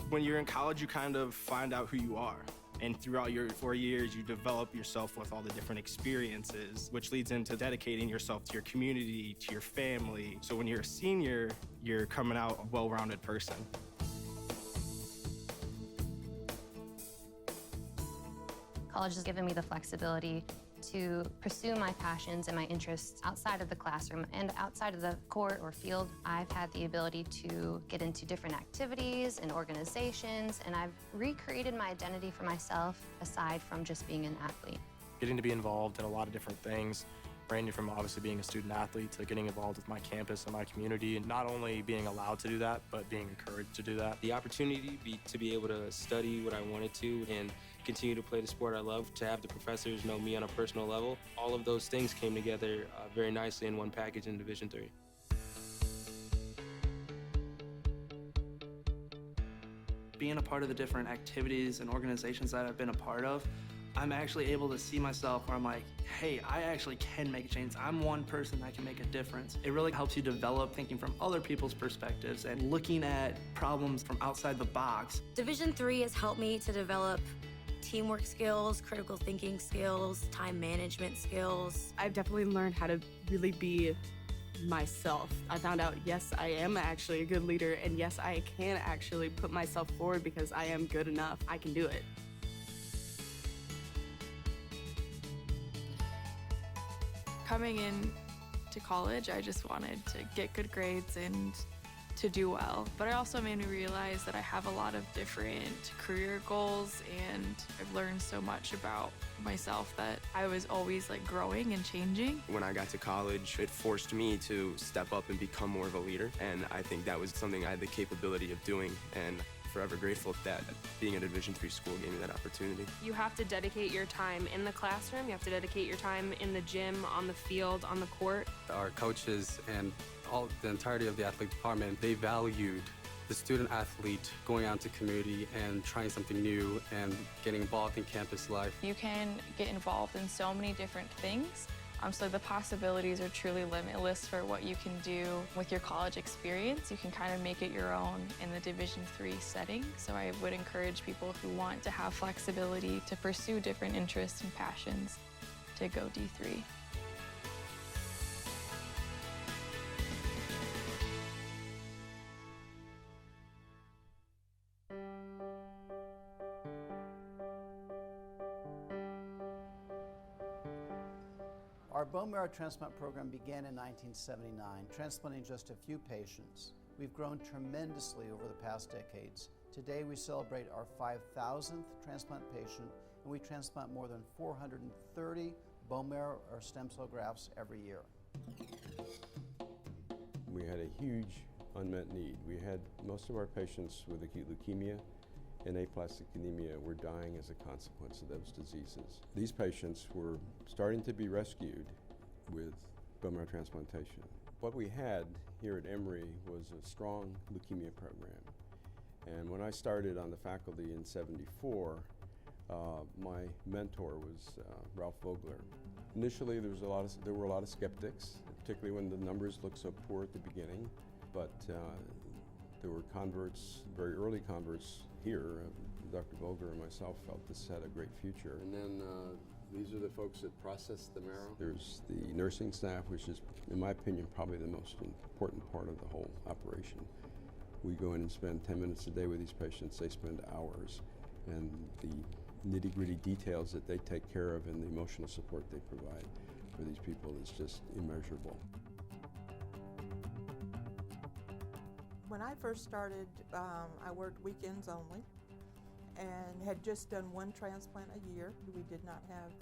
When you're in college, you kind of find out who you are. And throughout your 4 years, you develop yourself with all the different experiences, which leads into dedicating yourself to your community, to your family. So when you're a senior, you're coming out a well-rounded person. College has given me the flexibility to pursue my passions and my interests outside of the classroom and outside of the court or field. I've had the ability to get into different activities and organizations, and I've recreated my identity for myself aside from just being an athlete. Getting to be involved in a lot of different things, ranging from obviously being a student athlete to getting involved with my campus and my community, and not only being allowed to do that, but being encouraged to do that. The opportunity to be able to study what I wanted to and continue to play the sport I love, to have the professors know me on a personal level, all of those things came together very nicely in one package in Division III. Being a part of the different activities and organizations that I've been a part of, I'm actually able to see myself where I'm like, hey, I actually can make a change. I'm one person that can make a difference. It really helps you develop thinking from other people's perspectives and looking at problems from outside the box. Division III has helped me to develop teamwork skills, critical thinking skills, time management skills. I've definitely learned how to really be myself. I found out, yes, I am actually a good leader, and yes, I can actually put myself forward because I am good enough. I can do it. Coming in to college, I just wanted to get good grades and to do well. But it also made me realize that I have a lot of different career goals, and I've learned so much about myself that I was always like growing and changing. When I got to college, it forced me to step up and become more of a leader, and I think that was something I had the capability of doing, and forever grateful that being at a Division III school gave me that opportunity. You have to dedicate your time in the classroom, you have to dedicate your time in the gym, on the field, on the court. Our coaches and the entirety of the athletic department, they valued the student athlete going out into community and trying something new and getting involved in campus life. You can get involved in so many different things. So the possibilities are truly limitless for what you can do with your college experience. You can kind of make it your own in the Division III setting. So I would encourage people who want to have flexibility to pursue different interests and passions to go D3. Our bone marrow transplant program began in 1979, transplanting just a few patients. We've grown tremendously over the past decades. Today we celebrate our 5,000th transplant patient, and we transplant more than 430 bone marrow or stem cell grafts every year. We had a huge unmet need. We had most of our patients with acute leukemia and aplastic anemia were dying as a consequence of those diseases. These patients were starting to be rescued with bone marrow transplantation. What we had here at Emory was a strong leukemia program. And when I started on the faculty in '74, my mentor was Ralph Vogler. Initially, there were a lot of skeptics, particularly when the numbers looked so poor at the beginning. But there were converts, very early converts here. Dr. Vogler and myself felt this had a great future. And then these are the folks that process the marrow. There's the nursing staff, which is, in my opinion, probably the most important part of the whole operation. We go in and spend 10 minutes a day with these patients. They spend hours. And the nitty-gritty details that they take care of and the emotional support they provide for these people is just immeasurable. When I first started, I worked weekends only and had just done one transplant a year. We did not have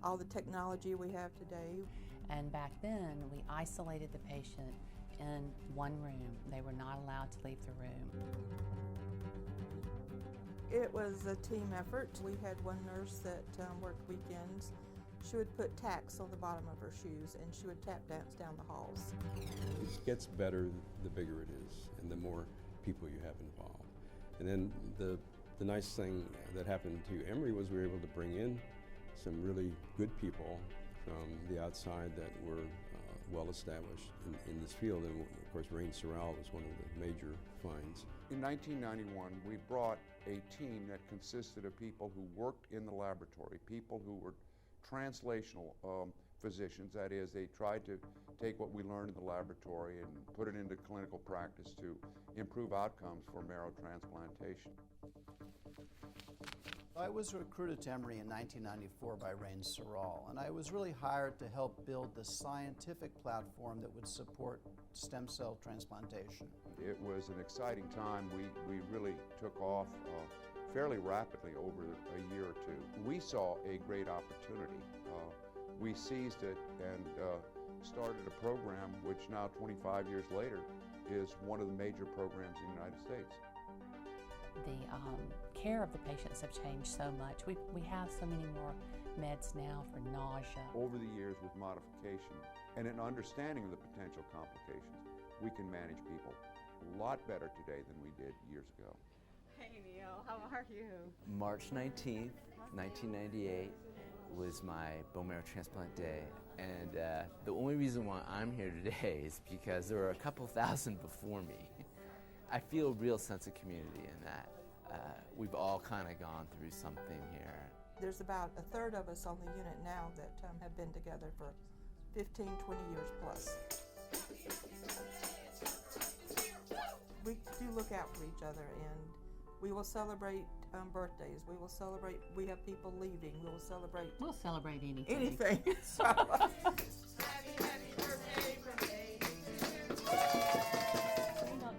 all the technology we have today. And back then, we isolated the patient in one room. They were not allowed to leave the room. It was a team effort. We had one nurse that worked weekends. She would put tacks on the bottom of her shoes and she would tap dance down the halls. It gets better the bigger it is and the more people you have involved. And then the nice thing that happened to Emory was we were able to bring in some really good people from the outside that were well established in this field. And of course, Rain Sorrell was one of the major finds. In 1991, we brought a team that consisted of people who worked in the laboratory, people who were translational physicians. That is, they tried to take what we learned in the laboratory and put it into clinical practice to improve outcomes for marrow transplantation. I was recruited to Emory in 1994 by Rain Sorrell, and I was really hired to help build the scientific platform that would support stem cell transplantation. It was an exciting time. We really took off fairly rapidly over a year or two. We saw a great opportunity. We seized it and started a program which now, 25 years later, is one of the major programs in the United States. The care of the patients have changed so much. We have so many more meds now for nausea. Over the years, with modification and an understanding of the potential complications, we can manage people a lot better today than we did years ago. Hey Neil, how are you? March 19th, 1998 was my bone marrow transplant day, and the only reason why I'm here today is because there were a couple thousand before me. I feel a real sense of community in that. We've all kind of gone through something here. There's about a third of us on the unit now that have been together for 15, 20 years plus. We do look out for each other, and we will celebrate birthdays. We will celebrate, we have people leaving. We will celebrate. We'll celebrate anything. Anything. We don't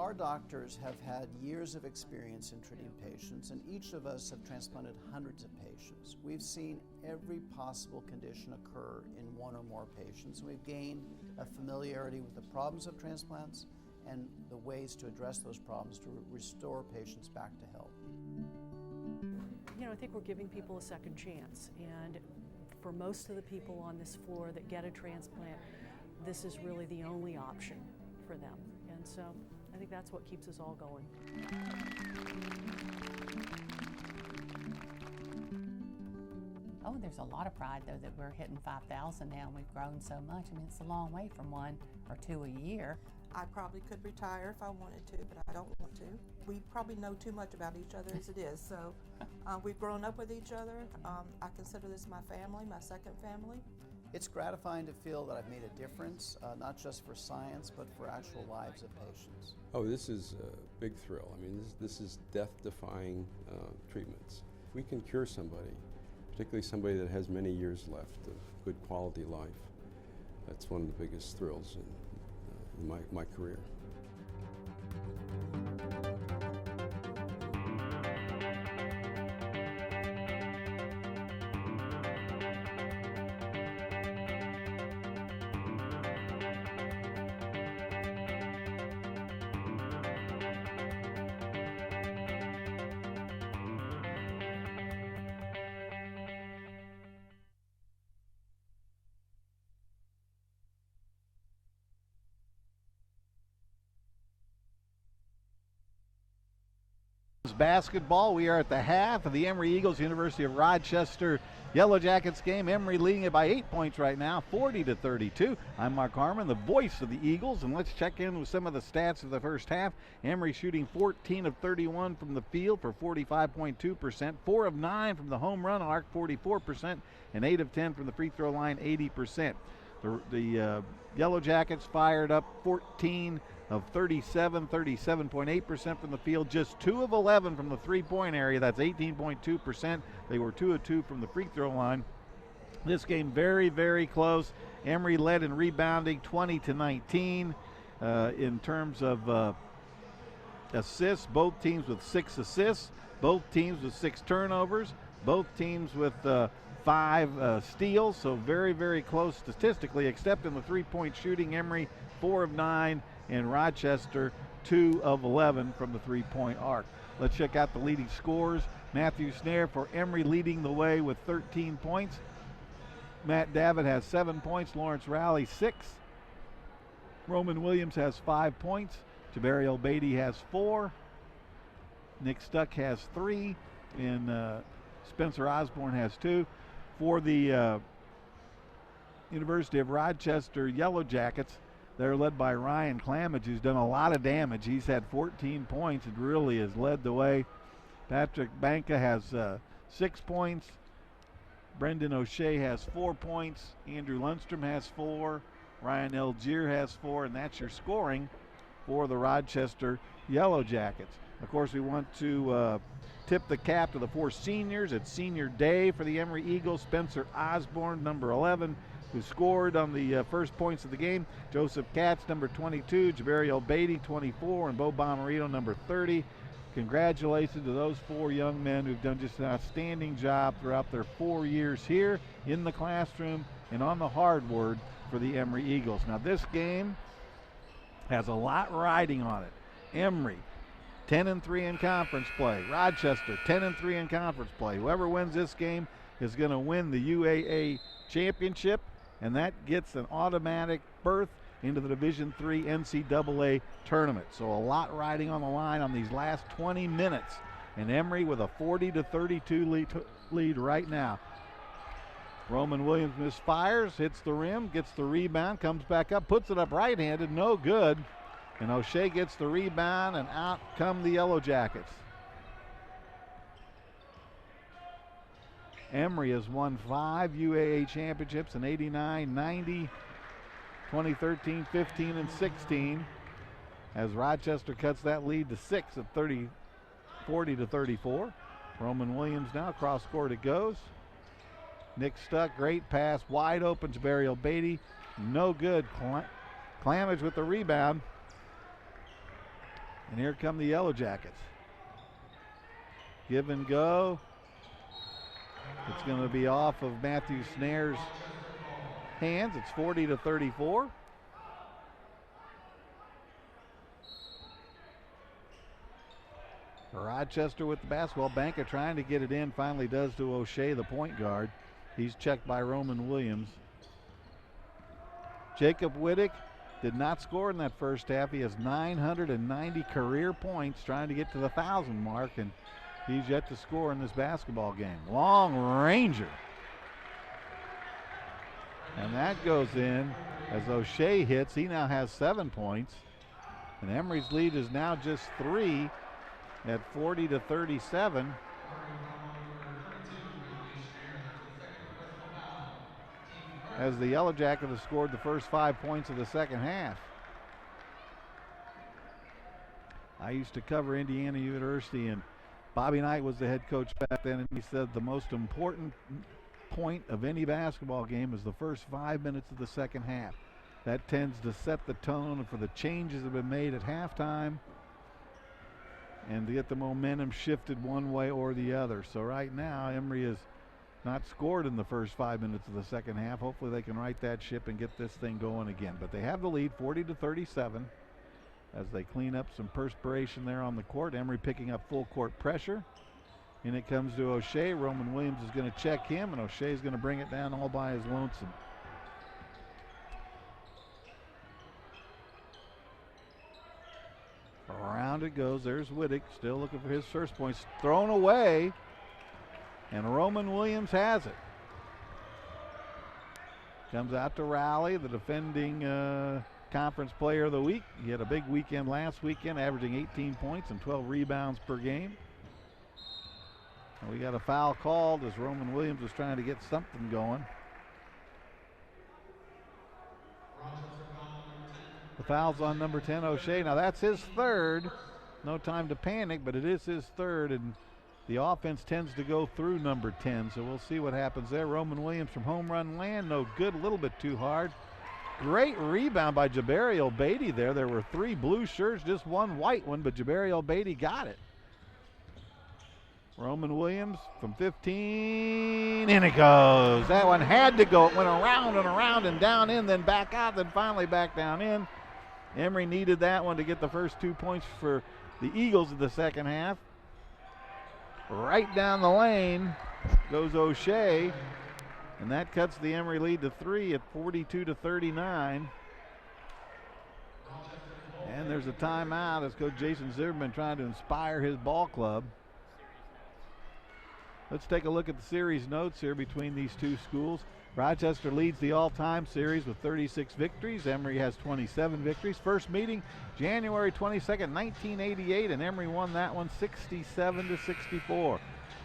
Our doctors have had years of experience in treating patients, and each of us have transplanted hundreds of patients. We've seen every possible condition occur in one or more patients. We've gained a familiarity with the problems of transplants and the ways to address those problems to restore patients back to health. You know, I think we're giving people a second chance, and for most of the people on this floor that get a transplant, this is really the only option for them. And so I think that's what keeps us all going. Oh, there's a lot of pride, though, that we're hitting 5,000 now and we've grown so much. I mean, it's a long way from 1 or 2 a year. I probably could retire if I wanted to, but I don't want to. We probably know too much about each other as it is, so we've grown up with each other. I consider this my family, my second family. It's gratifying to feel that I've made a difference, not just for science, but for actual lives of patients. Oh, this is a big thrill. I mean, this is death-defying treatments. If we can cure somebody, particularly somebody that has many years left of good quality life, that's one of the biggest thrills in my career. Basketball. We are at the half of the Emory Eagles University of Rochester Yellow Jackets game. Emory leading it by 8 points right now, 40-32. I'm Mark Harmon, the voice of the Eagles, and let's check in with some of the stats of the first half. Emory shooting 14 of 31 from the field for 45.2%, 4 of 9 from the home run arc, 44%, and 8 of 10 from the free throw line, 80%. The Yellow Jackets fired up 14 of 37, 37.8% from the field, just 2 of 11 from the three-point area. That's 18.2%. They were 2 of 2 from the free throw line. This game very, very close. Emory led in rebounding 20-19. In terms of assists, both teams with 6 assists, both teams with 6 turnovers, both teams with 5 steals, so very, very close statistically, except in the three-point shooting. Emory 4 of 9, and Rochester 2 of 11 from the three-point arc. Let's check out the leading scorers. Matthew Snare for Emory leading the way with 13 points. Matt Davitt has 7 points. Lawrence Rowley 6. Roman Williams has 5 points. Jabari Beatty has 4. Nick Stuck has 3. And Spencer Osborne has 2. For the University of Rochester Yellow Jackets, they're led by Ryan Clamage, who's done a lot of damage. He's had 14 points and really has led the way. Patrick Banka has 6 points. Brendan O'Shea has 4 points. Andrew Lundstrom has 4. Ryan Elgier has 4, and that's your scoring for the Rochester Yellow Jackets. Of course, we want to tip the cap to the 4 seniors. It's senior day for the Emory Eagles. Spencer Osborne, number 11, who scored on the first points of the game. Joseph Katz, number 22. Jabari Beatty, 24. And Bo Bomarito, number 30. Congratulations to those 4 young men who've done just an outstanding job throughout their 4 years here in the classroom and on the hardwood for the Emory Eagles. Now, this game has a lot riding on it. Emory 10-3 in conference play. Rochester 10-3 in conference play. Whoever wins this game is going to win the UAA championship, and that gets an automatic berth into the Division III NCAA tournament. So a lot riding on the line on these last 20 minutes. And Emory with a 40-32 lead right now. Roman Williams misfires, hits the rim, gets the rebound, comes back up, puts it up right-handed, no good. And O'Shea gets the rebound, and out come the Yellow Jackets. Emory has won 5 UAA championships in 89, 90, 2013, 15, and 16. As Rochester cuts that lead to 6 at 40-34. Roman Williams now, cross court it goes. Nick Stuck, great pass, wide open to Jabari Beatty, no good. Clamage with the rebound. And here come the Yellow Jackets. Give and go. It's going to be off of Matthew Snare's hands. It's 40-34. Rochester with the basketball. Banker trying to get it in. Finally does to O'Shea, the point guard. He's checked by Roman Williams. Jacob Wittick did not score in that first half. He has 990 career points, trying to get to the 1,000 mark, and he's yet to score in this basketball game. Long ranger. And that goes in as O'Shea hits. He now has 7 points. And Emory's lead is now just 3 at 40-37. As the Yellow Jackets have scored the first 5 points of the second half. I used to cover Indiana University, and Bobby Knight was the head coach back then, and he said the most important point of any basketball game is the first 5 minutes of the second half. That tends to set the tone for the changes that have been made at halftime and to get the momentum shifted one way or the other. So right now, Emory has not scored in the first 5 minutes of the second half. Hopefully they can right that ship and get this thing going again. But they have the lead 40-37 as they clean up some perspiration there on the court. Emory picking up full court pressure. And it comes to O'Shea. Roman Williams is going to check him, and O'Shea is going to bring it down all by his lonesome. Around it goes. There's Wittick still looking for his first points. Thrown away. And Roman Williams has it. Comes out to Rowley, the defending conference player of the week. He had a big weekend last weekend, averaging 18 points and 12 rebounds per game. And we got a foul called as Roman Williams was trying to get something going. The foul's on number 10, O'Shea. Now that's his third. No time to panic, but it is his third, and the offense tends to go through number 10, so we'll see what happens there. Roman Williams from home run land, no good, a little bit too hard. Great rebound by Jabari Obeidi there. There were 3 blue shirts, just 1 white one, but Jabari Obeidi got it. Roman Williams from 15, in it goes. That one had to go. It went around and around and down in, then back out, then finally back down in. Emory needed that one to get the first 2 points for the Eagles in the second half. Right down the lane goes O'Shea, and that cuts the Emory lead to 3 at 42-39. And there's a timeout as Coach Jason Zimmerman trying to inspire his ball club. Let's take a look at the series notes here between these two schools. Rochester leads the all-time series with 36 victories. Emory has 27 victories. First meeting, January 22nd, 1988, and Emory won that one 67-64.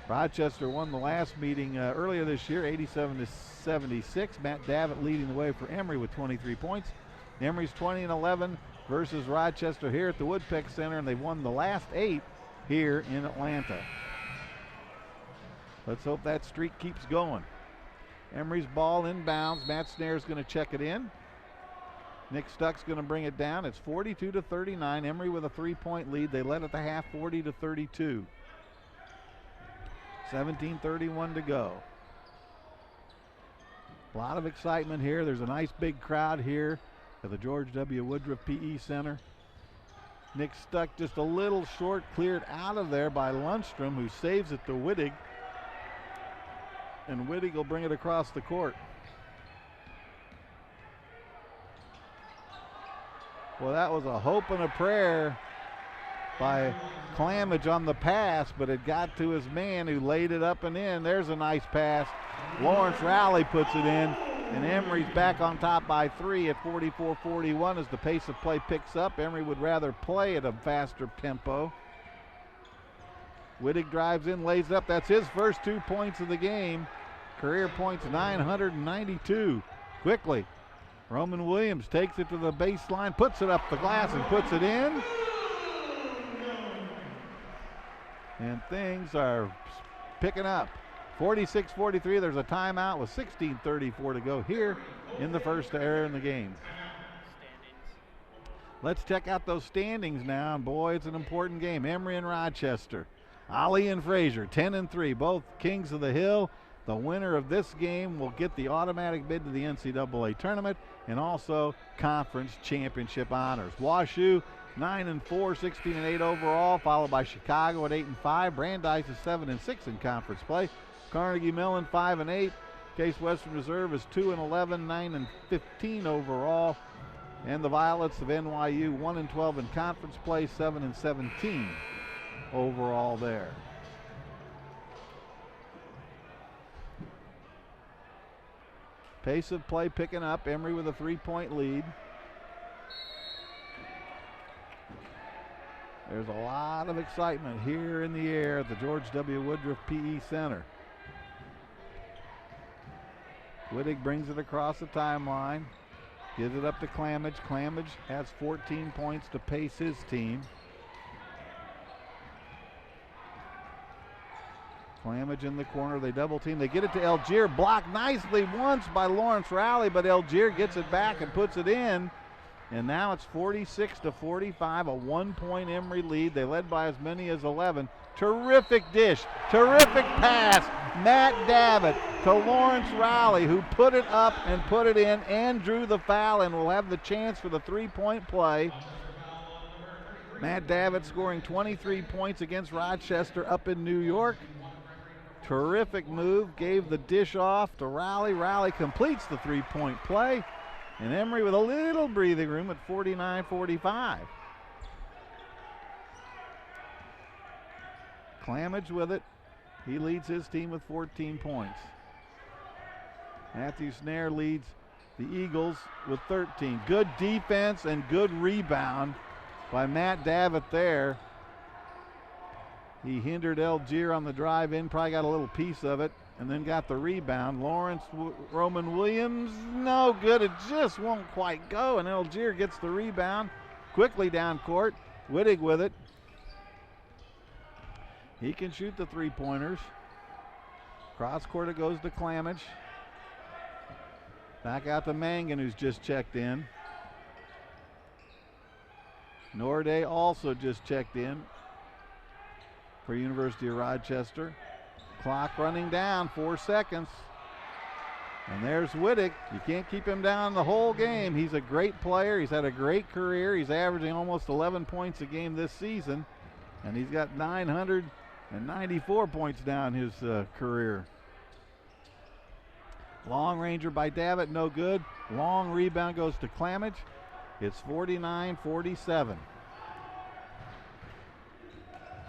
Rochester won the last meeting earlier this year, 87-76. Matt Davitt leading the way for Emory with 23 points. Emory's 20-11 versus Rochester here at the Woodpeck Center, and they've won the last 8 here in Atlanta. Let's hope that streak keeps going. Emory's ball inbounds. Matt Snare's going to check it in. Nick Stuck's going to bring it down. It's 42-39. Emory with a 3-point lead. They led at the half 40-32. 17:31 to go. A lot of excitement here. There's a nice big crowd here at the George W. Woodruff PE Center. Nick Stuck just a little short, cleared out of there by Lundstrom, who saves it to Wittig. And Wittig will bring it across the court. Well, that was a hope and a prayer by Clamage on the pass, but it got to his man who laid it up and in. There's a nice pass. Lawrence Rowley puts it in, and Emory's back on top by 3 at 44-41 as the pace of play picks up. Emory would rather play at a faster tempo. Wittig drives in, lays it up. That's his first 2 points of the game. Career points 992. Quickly, Roman Williams takes it to the baseline, puts it up the glass and puts it in. And things are picking up. 46-43, there's a timeout with 16:34 to go here in the first era in the game. Let's check out those standings now, and boy, it's an important game. Emory and Rochester. Ali and Fraser, 10-3, both kings of the hill. The winner of this game will get the automatic bid to the NCAA tournament and also conference championship honors. WashU, 9-4, 16-8 overall, followed by Chicago at 8-5. Brandeis is 7-6 in conference play. Carnegie Mellon 5-8. Case Western Reserve is 2-11, 9-15 overall. And the Violets of NYU 1-12 in conference play, 7-17 overall there. Pace of play picking up. Emory with a 3-point lead. There's a lot of excitement here in the air at the George W. Woodruff PE Center. Wittig brings it across the timeline. Gives it up to Clamage. Clamage has 14 points to pace his team. Clamage in the corner. They double team. They get it to Algier. Blocked nicely once by Lawrence Rowley, but Algier gets it back and puts it in. And now it's 46-45, a 1-point Emory lead. They led by as many as 11. Terrific dish, terrific pass. Matt Davitt to Lawrence Rowley, who put it up and put it in and drew the foul and will have the chance for the 3-point play. Matt Davitt scoring 23 points against Rochester up in New York. Terrific move, gave the dish off to Rowley. Rowley completes the 3-point play. And Emory with a little breathing room at 49-45. Clamage with it. He leads his team with 14 points. Matthew Snare leads the Eagles with 13. Good defense and good rebound by Matt Davitt there. He hindered Algier on the drive in, probably got a little piece of it, and then got the rebound. Lawrence Roman Williams, no good. It just won't quite go, and Algier gets the rebound quickly down court. Wittig with it. He can shoot the three-pointers. Cross court it goes to Clamage. Back out to Mangan, who's just checked in. Norday also just checked in for University of Rochester. Clock running down, 4 seconds. And there's Wittig. You can't keep him down the whole game. He's a great player. He's had a great career. He's averaging almost 11 points a game this season. And he's got 994 points down his career. Long ranger by Davitt, no good. Long rebound goes to Clamage. It's 49-47.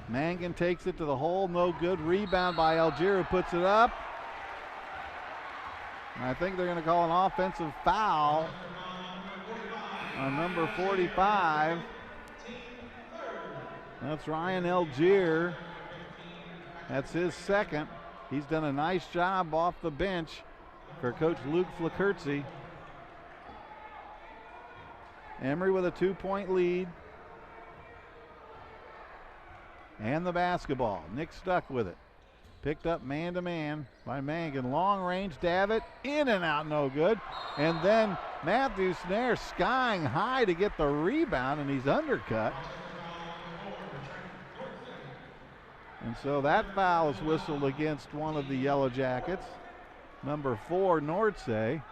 Mangan takes it to the hole, no good. Rebound by Algier, who puts it up. And I think they're going to call an offensive foul on number 45. That's Ryan Algier. That's his second. He's done a nice job off the bench for Coach Luke Flakertzy. Emory with a 2-point lead. And the basketball. Nick Stuck with it. Picked up man-to-man by Mangan. Long range, Davitt, in and out, no good. And then Matthew Snare skying high to get the rebound, and he's undercut. And so that foul is whistled against one of the Yellow Jackets. Number 4, Nordsay.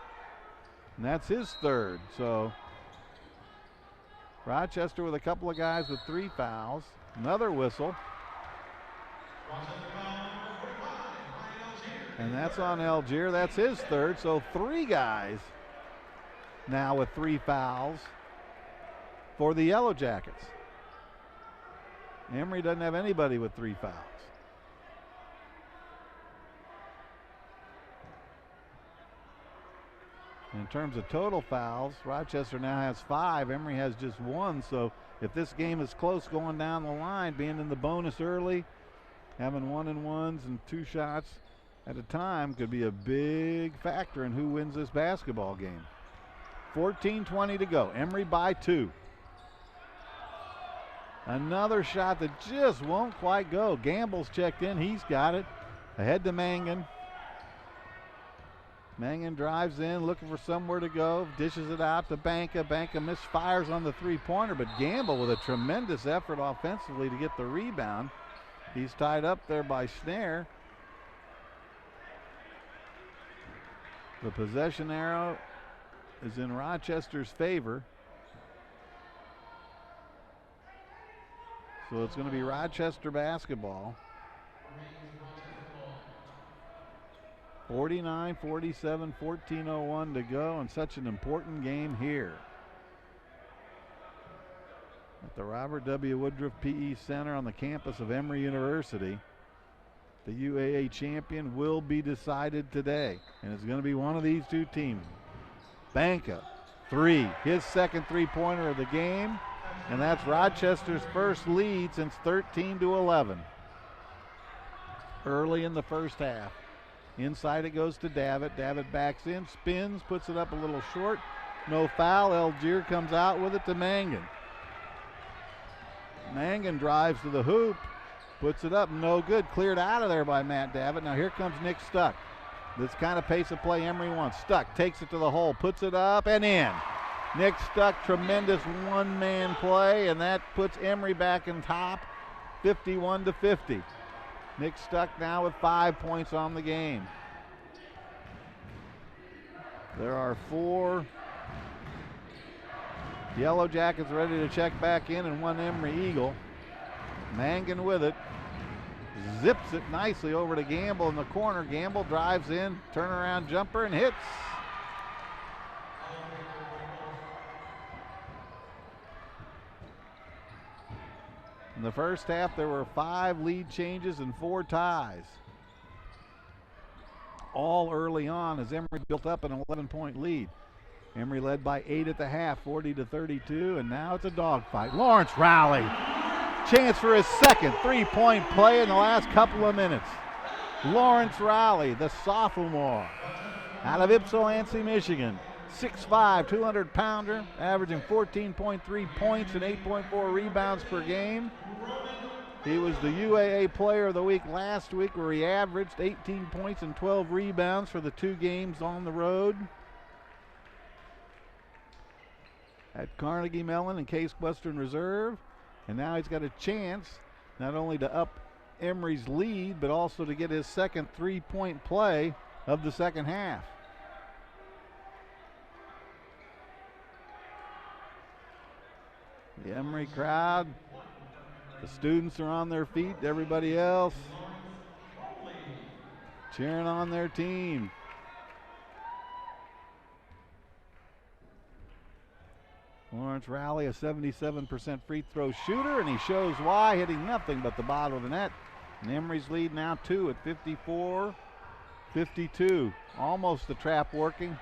And that's his third. So Rochester with a couple of guys with 3 fouls. Another whistle. And that's on Algier. That's his third. So 3 guys now with 3 fouls for the Yellow Jackets. Emory doesn't have anybody with 3 fouls. In terms of total fouls, Rochester now has 5. Emory has just 1. So if this game is close going down the line, being in the bonus early, having 1-and-1s and 2 shots at a time could be a big factor in who wins this basketball game. 14:20 to go. Emory by 2. Another shot that just won't quite go. Gamble's checked in. He's got it. Ahead to Mangan. Mangan drives in, looking for somewhere to go, dishes it out to Banka. Banka misfires on the three-pointer, but Gamble with a tremendous effort offensively to get the rebound. He's tied up there by Snare. The possession arrow is in Rochester's favor. So it's going to be Rochester basketball. 49-47, 14:01 to go, and such an important game here at the Robert W. Woodruff PE Center on the campus of Emory University. The UAA champion will be decided today, and it's going to be one of these two teams. Banka, three, his second three-pointer of the game, and that's Rochester's first lead since 13-11. Early in the first half. Inside it goes to Davitt. Davitt backs in, spins, puts it up a little short. No foul. Algier comes out with it to Mangan. Mangan drives to the hoop, puts it up, no good. Cleared out of there by Matt Davitt. Now here comes Nick Stuck. This kind of pace of play Emory wants. Stuck takes it to the hole, puts it up and in. Nick Stuck, tremendous one-man play, and that puts Emory back in top, 51-50. Nick Stuck now with 5 points on the game. There are 4 Yellow Jackets ready to check back in, and 1 Emory Eagle. Mangan with it. Zips it nicely over to Gamble in the corner. Gamble drives in, turnaround jumper, and hits. In the first half, there were 5 lead changes and 4 ties. All early on as Emory built up an 11-point lead. Emory led by 8 at the half, 40-32, and now it's a dogfight. Lawrence Rowley, chance for his second three-point play in the last couple of minutes. Lawrence Rowley, the sophomore, out of Ypsilanti, Michigan. 6'5", 200-pounder, averaging 14.3 points and 8.4 rebounds per game. He was the UAA Player of the Week last week, where he averaged 18 points and 12 rebounds for the 2 games on the road at Carnegie Mellon and Case Western Reserve. And now he's got a chance not only to up Emory's lead, but also to get his second three-point play of the second half. The Emory crowd, the students are on their feet, everybody else cheering on their team. Lawrence Rowley, a 77% free throw shooter, and he shows why, hitting nothing but the bottom of the net. And Emory's lead now 2 at 54-52. Almost the trap working.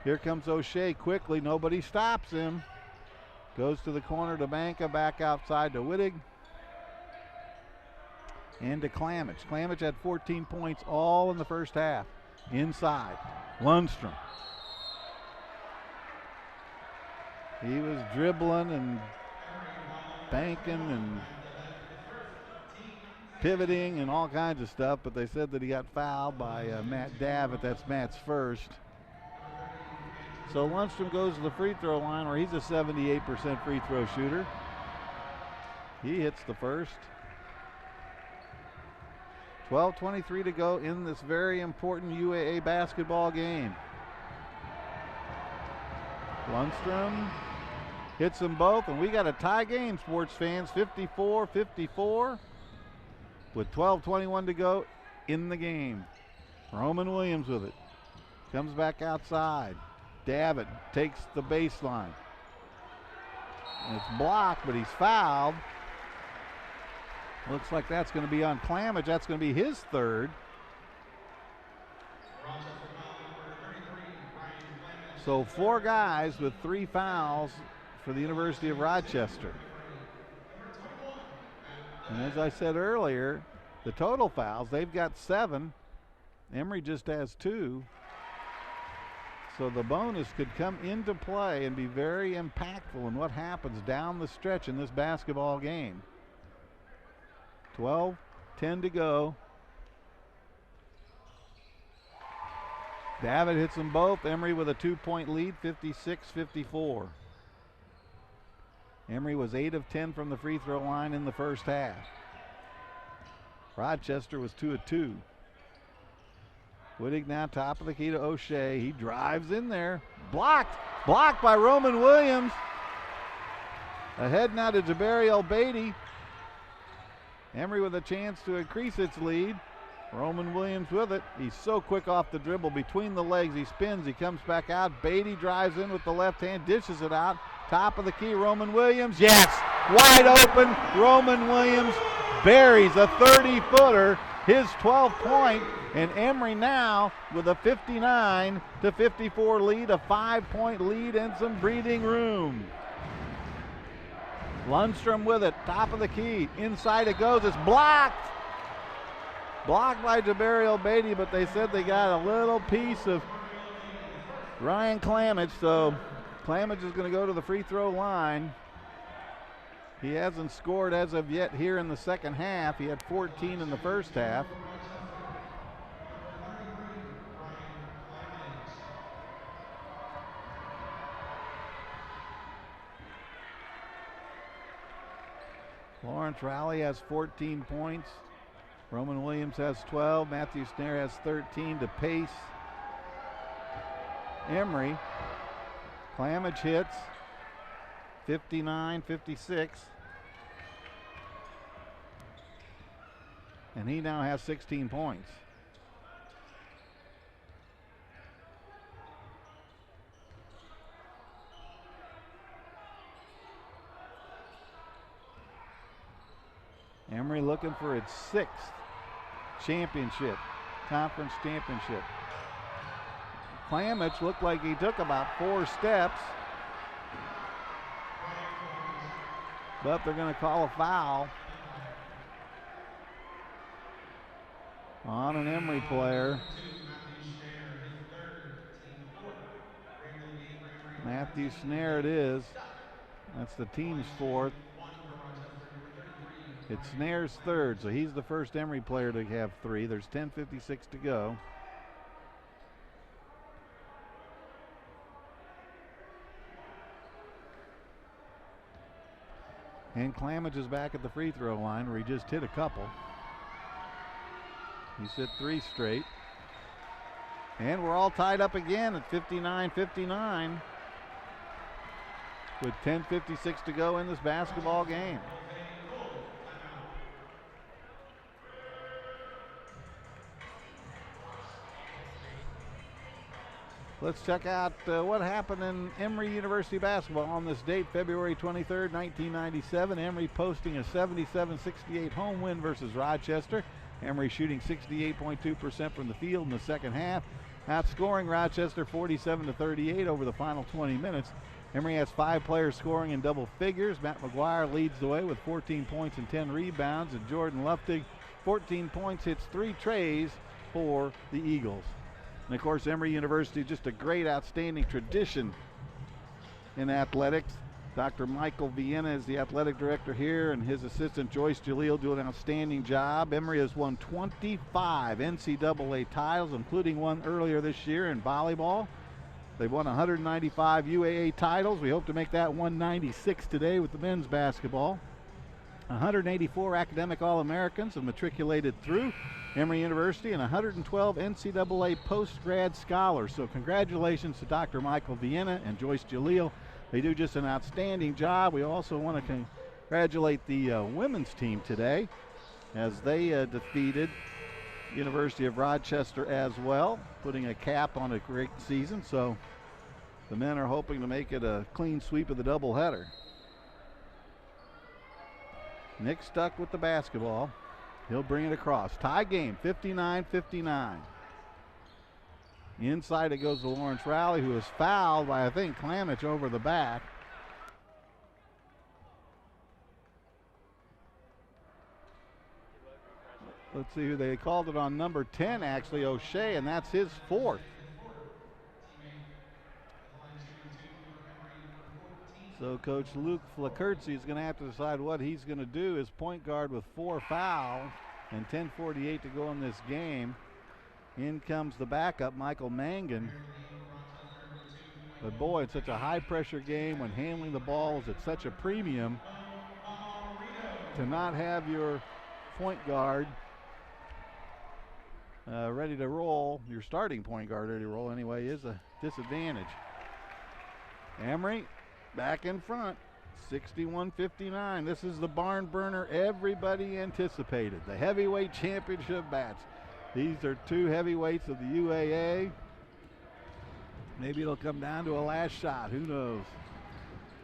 Here comes O'Shea quickly, nobody stops him. Goes to the corner to Banka, back outside to Wittig. And to Klamich. Klamich had 14 points all in the first half. Inside, Lundstrom. He was dribbling and banking and pivoting and all kinds of stuff, but they said that he got fouled by Matt Davitt. That's Matt's first. So Lundstrom goes to the free throw line, where he's a 78% free throw shooter. He hits the first. 12:23 to go in this very important UAA basketball game. Lundstrom hits them both, and we got a tie game, sports fans, 54-54, with 12:21 to go in the game. Roman Williams with it. Comes back outside. Davitt takes the baseline. And it's blocked, but he's fouled. Looks like that's going to be on Klamich. That's going to be his third. So 4 guys with 3 fouls for the University of Rochester. And as I said earlier, the total fouls, they've got 7. Emory just has 2. So the bonus could come into play and be very impactful in what happens down the stretch in this basketball game. 12:10 to go. Davitt hits them both. Emory with a 2-point lead, 56-54. Emory was 8 of 10 from the free throw line in the first half. Rochester was 2 of 2. Wittig now top of the key to O'Shea. He drives in there. Blocked by Roman Williams. Ahead now to Jabari El-Beatty. Emory with a chance to increase its lead. Roman Williams with it. He's so quick off the dribble between the legs. He spins, he comes back out. Beatty drives in with the left hand, dishes it out. Top of the key, Roman Williams. Yes! Wide open. Roman Williams buries a 30-footer, his 12th point, and Emory now with a 59-54 lead, a 5-point lead and some breathing room. Lundstrom with it, top of the key. Inside it goes, it's blocked. Blocked by Jabari El-Beatty, but they said they got a little piece of Ryan Clamage, so Clamage is going to go to the free throw line. He hasn't scored as of yet here in the second half. He had 14 in the first half. Lawrence Rowley has 14 points. Roman Williams has 12. Matthew Snare has 13 to pace Emory. Clamage hits 59-56. And he now has 16 points. Emory looking for its 6th conference championship. Clamage looked like he took about 4 steps, but they're going to call a foul on an Emory player. Matthew Snare it is. That's the team's 4th. It's Snare's 3rd, so he's the first Emory player to have 3. There's 10:56 to go. And Clamage is back at the free throw line where he just hit a couple. He's hit 3 straight. And we're all tied up again at 59-59 with 10:56 to go in this basketball game. Let's check out what happened in Emory University basketball on this date, February 23rd, 1997. Emory posting a 77-68 home win versus Rochester. Emory shooting 68.2% from the field in the second half, outscoring Rochester 47-38 over the final 20 minutes. Emory has 5 players scoring in double figures. Matt McGuire leads the way with 14 points and 10 rebounds, and Jordan Luftig, 14 points, hits 3 trays for the Eagles. And of course, Emory University, just a great, outstanding tradition in athletics. Dr. Michael Vienna is the athletic director here, and his assistant Joyce Jalil do an outstanding job. Emory has won 25 NCAA titles, including one earlier this year in volleyball. They've won 195 UAA titles. We hope to make that 196 today with the men's basketball. 184 academic All-Americans have matriculated through Emory University, and 112 NCAA post-grad scholars. So congratulations to Dr. Michael Vienna and Joyce Jalil. They do just an outstanding job. We also want to congratulate the women's team today as they defeated University of Rochester as well, putting a cap on a great season. So the men are hoping to make it a clean sweep of the doubleheader. Nick stuck with the basketball. He'll bring it across. Tie game, 59-59. Inside it goes to Lawrence Rowley, who is fouled by, I think, Clamage over the back. Let's see who they called it on, number 10, actually, O'Shea, and that's his 4th. So Coach Luke Flakertzi is going to have to decide what he's going to do as point guard with 4 fouls and 10:48 to go in this game. In comes the backup, Michael Mangan. But boy, it's such a high-pressure game when handling the ball is at such a premium. To not have your point guard ready to roll, your starting point guard ready to roll anyway, is a disadvantage. Emory back in front, 61-59. This is the barn burner everybody anticipated, the heavyweight championship match. These are two heavyweights of the UAA. Maybe it'll come down to a last shot, who knows?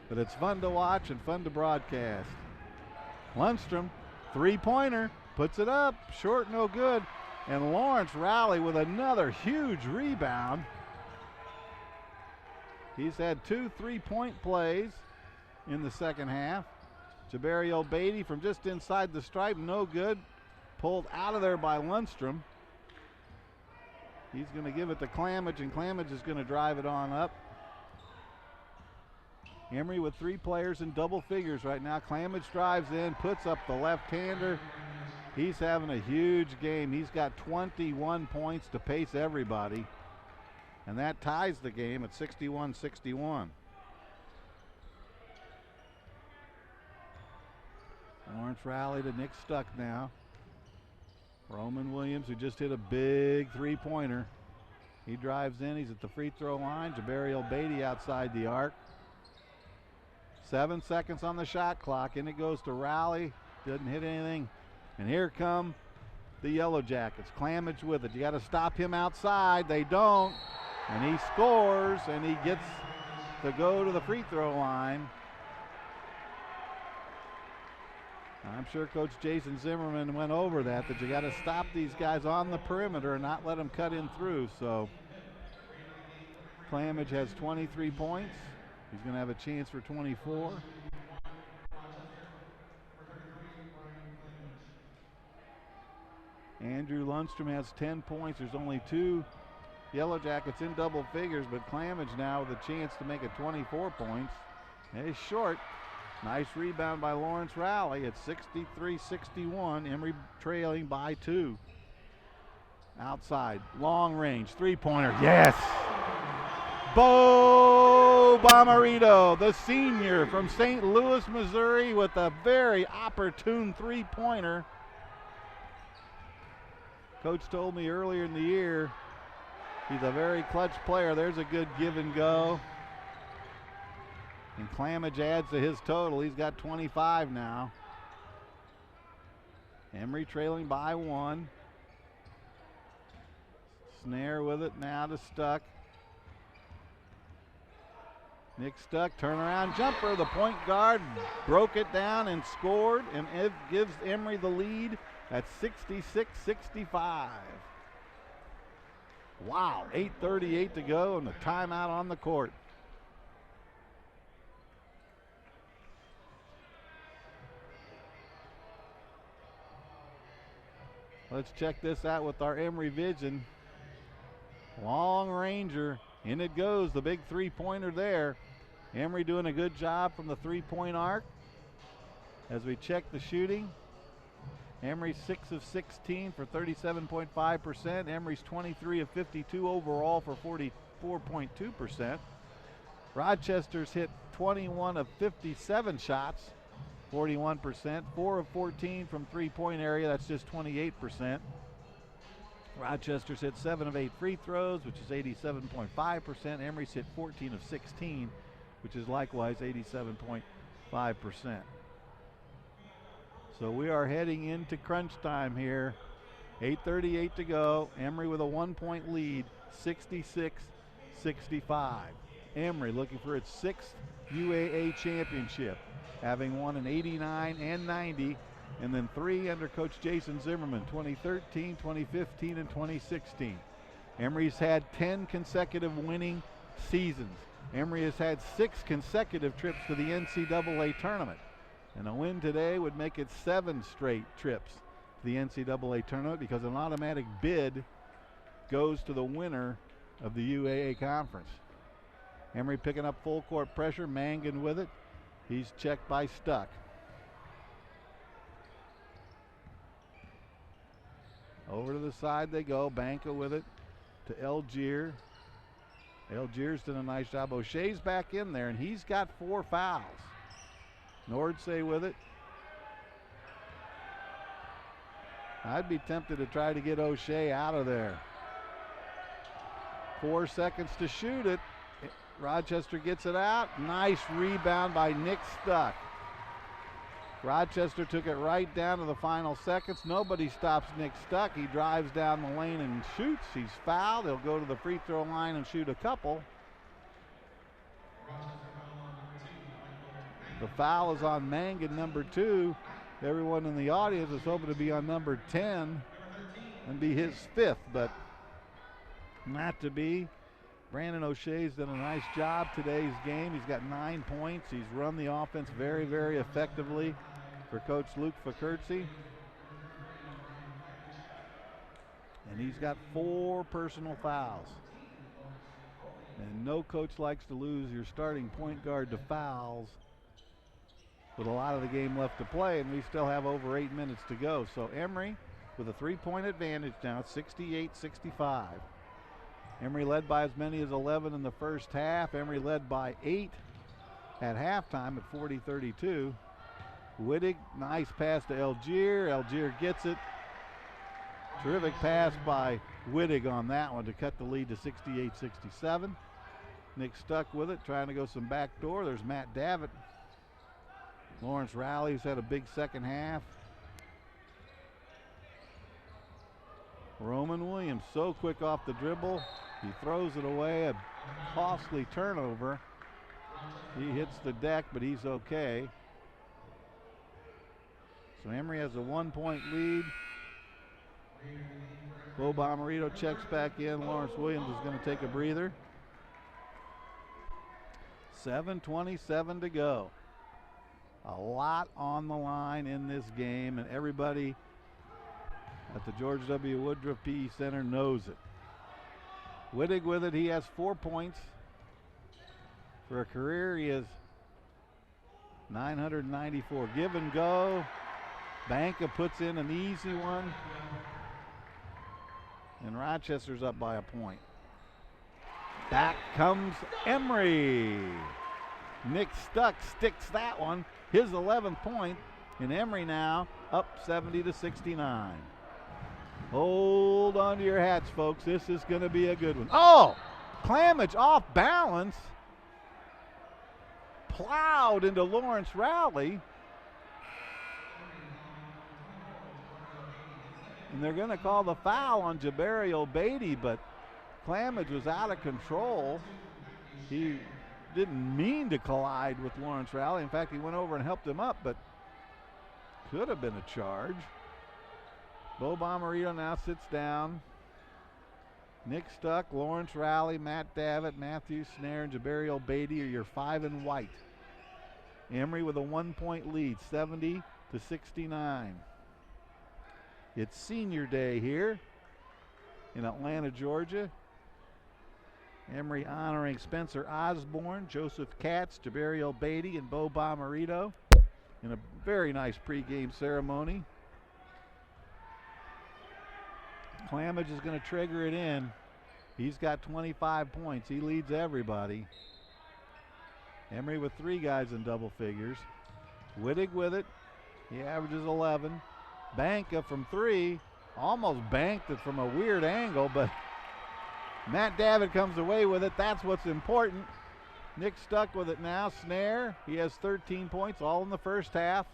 But it's fun to watch and fun to broadcast. Lundstrom, three-pointer, puts it up, short, no good. And Lawrence Rowley with another huge rebound. He's had 2 3-point plays in the second half. Jabari Obeidi from just inside the stripe, no good. Pulled out of there by Lundstrom. He's going to give it to Clamage, and Clamage is going to drive it on up. Emory with 3 players in double figures right now. Clamage drives in, puts up the left-hander. He's having a huge game. He's got 21 points to pace everybody. And that ties the game at 61-61. Lawrence Rowley to Nick Stuck now. Roman Williams, who just hit a big three-pointer. He drives in. He's at the free throw line. Jabari Obeidi outside the arc. 7 seconds on the shot clock. In it goes to Rowley. Doesn't hit anything. And here come the Yellow Jackets. Clamage with it. You got to stop him outside. They don't. And he scores, and he gets to go to the free throw line. I'm sure Coach Jason Zimmerman went over that you got to stop these guys on the perimeter and not let them cut in through. So Clamage has 23 points. He's going to have a chance for 24. Andrew Lundstrom has 10 points. There's only 2 Yellow Jackets in double figures, but Clamage now with a chance to make it 24 points. He's short. Nice rebound by Lawrence Rowley at 63-61. Emory trailing by 2. Outside, long range, three-pointer, yes! Bo Bomarito, the senior from St. Louis, Missouri, with a very opportune three-pointer. Coach told me earlier in the year he's a very clutch player. There's a good give and go. And Clamage adds to his total. He's got 25 now. Emory trailing by 1. Snare with it now to Stuck. Nick Stuck, turnaround jumper. The point guard broke it down and scored, and it gives Emory the lead at 66-65. Wow, 8:38 to go and the timeout on the court. Let's check this out with our Emory Vision. Long ranger, in it goes, the big three-pointer there. Emory doing a good job from the three-point arc. As we check the shooting, Emory 6 of 16 for 37.5%. Emory's 23 of 52 overall for 44.2%. Rochester's hit 21 of 57 shots, 41%. 4 of 14 from three-point area, that's just 28%. Rochester's hit 7 of 8 free throws, which is 87.5%. Emory's hit 14 of 16, which is likewise 87.5%. So we are heading into crunch time here. 8:38 to go. Emory with a 1-point lead, 66-65. Emory looking for its 6th UAA championship, having won in 89 and 90, and then 3 under Coach Jason Zimmerman, 2013, 2015, and 2016. Emory's had 10 consecutive winning seasons. Emory has had 6 consecutive trips to the NCAA tournament. And a win today would make it 7 straight trips to the NCAA tournament, because an automatic bid goes to the winner of the UAA conference. Emory picking up full court pressure, Mangan with it. He's checked by Stuck. Over to the side they go. Banca with it to Algier. Algier's done a nice job. O'Shea's back in there, and he's got 4 fouls. Nordsey with it. I'd be tempted to try to get O'Shea out of there. 4 seconds to shoot it. Rochester gets it out. Nice rebound by Nick Stuck. Rochester took it right down to the final seconds. Nobody stops Nick Stuck. He drives down the lane and shoots. He's fouled. He'll go to the free throw line and shoot a couple. The foul is on Mangan, number 2. Everyone in the audience is hoping to be on number 10 and be his 5th, but not to be. Brandon O'Shea's done a nice job today's game. He's got 9 points. He's run the offense very, very effectively for Coach Luke Fakirtsi. And he's got 4 personal fouls. And no coach likes to lose your starting point guard to fouls with a lot of the game left to play, and we still have over 8 minutes to go. So Emory with a 3-point advantage now, 68-65. Emory led by as many as 11 in the first half. Emory led by 8 at halftime at 40-32. Wittig, nice pass to Algier. Algier gets it. Terrific pass by Wittig on that one to cut the lead to 68-67. Nick Stuck with it, trying to go some backdoor. There's Matt Davitt. Lawrence Rowley's had a big second half. Roman Williams so quick off the dribble. He throws it away, a costly turnover. He hits the deck, but he's okay. So Emory has a 1-point lead. Bo Bomarito checks back in. Lawrence Williams is going to take a breather. 7:27 to go. A lot on the line in this game, and everybody at the George W. Woodruff PE Center knows it. Wittig with it. He has 4 points. For a career, he has 994. Give and go. Banca puts in an easy one. And Rochester's up by a point. Back comes Emory. Nick Stuck sticks that one. His 11th point. And Emory now up 70-69. Hold on to your hats, folks. This is going to be a good one. Oh! Clamage off balance. Plowed into Lawrence Rowley. And they're going to call the foul on Jabari Obeidi, but Clamage was out of control. He didn't mean to collide with Lawrence Rowley. In fact, he went over and helped him up, but could have been a charge. Bo Bomarito now sits down. Nick Stuck, Lawrence Rowley, Matt Davitt, Matthew Snare, and Jabari Obeidi are your 5 in white. Emory with a 1-point lead, 70-69. It's senior day here in Atlanta, Georgia. Emory honoring Spencer Osborne, Joseph Katz, Jabari Obeidi, and Bo Bomarito in a very nice pregame ceremony. Clamage is going to trigger it in. He's got 25 points. He leads everybody. Emory with 3 guys in double figures. Wittig with it. He averages 11. Banca from 3. Almost banked it from a weird angle, but Matt Davitt comes away with it. That's what's important. Nick Stuck with it now. Snare. He has 13 points, all in the first half.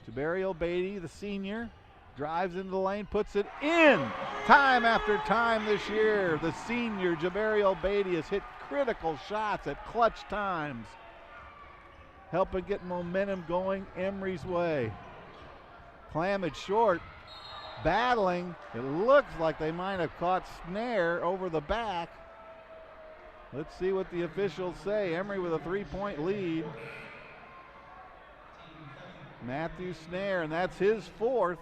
Jabari Obeidi, the senior, drives into the lane, puts it in. Time after time this year, the senior Jabari Obeidi has hit critical shots at clutch times, helping get momentum going Emory's way. Clamage short, battling. It looks like they might have caught Snare over the back. Let's see what the officials say. Emory with a 3-point lead. Matthew Snare, and that's his 4th.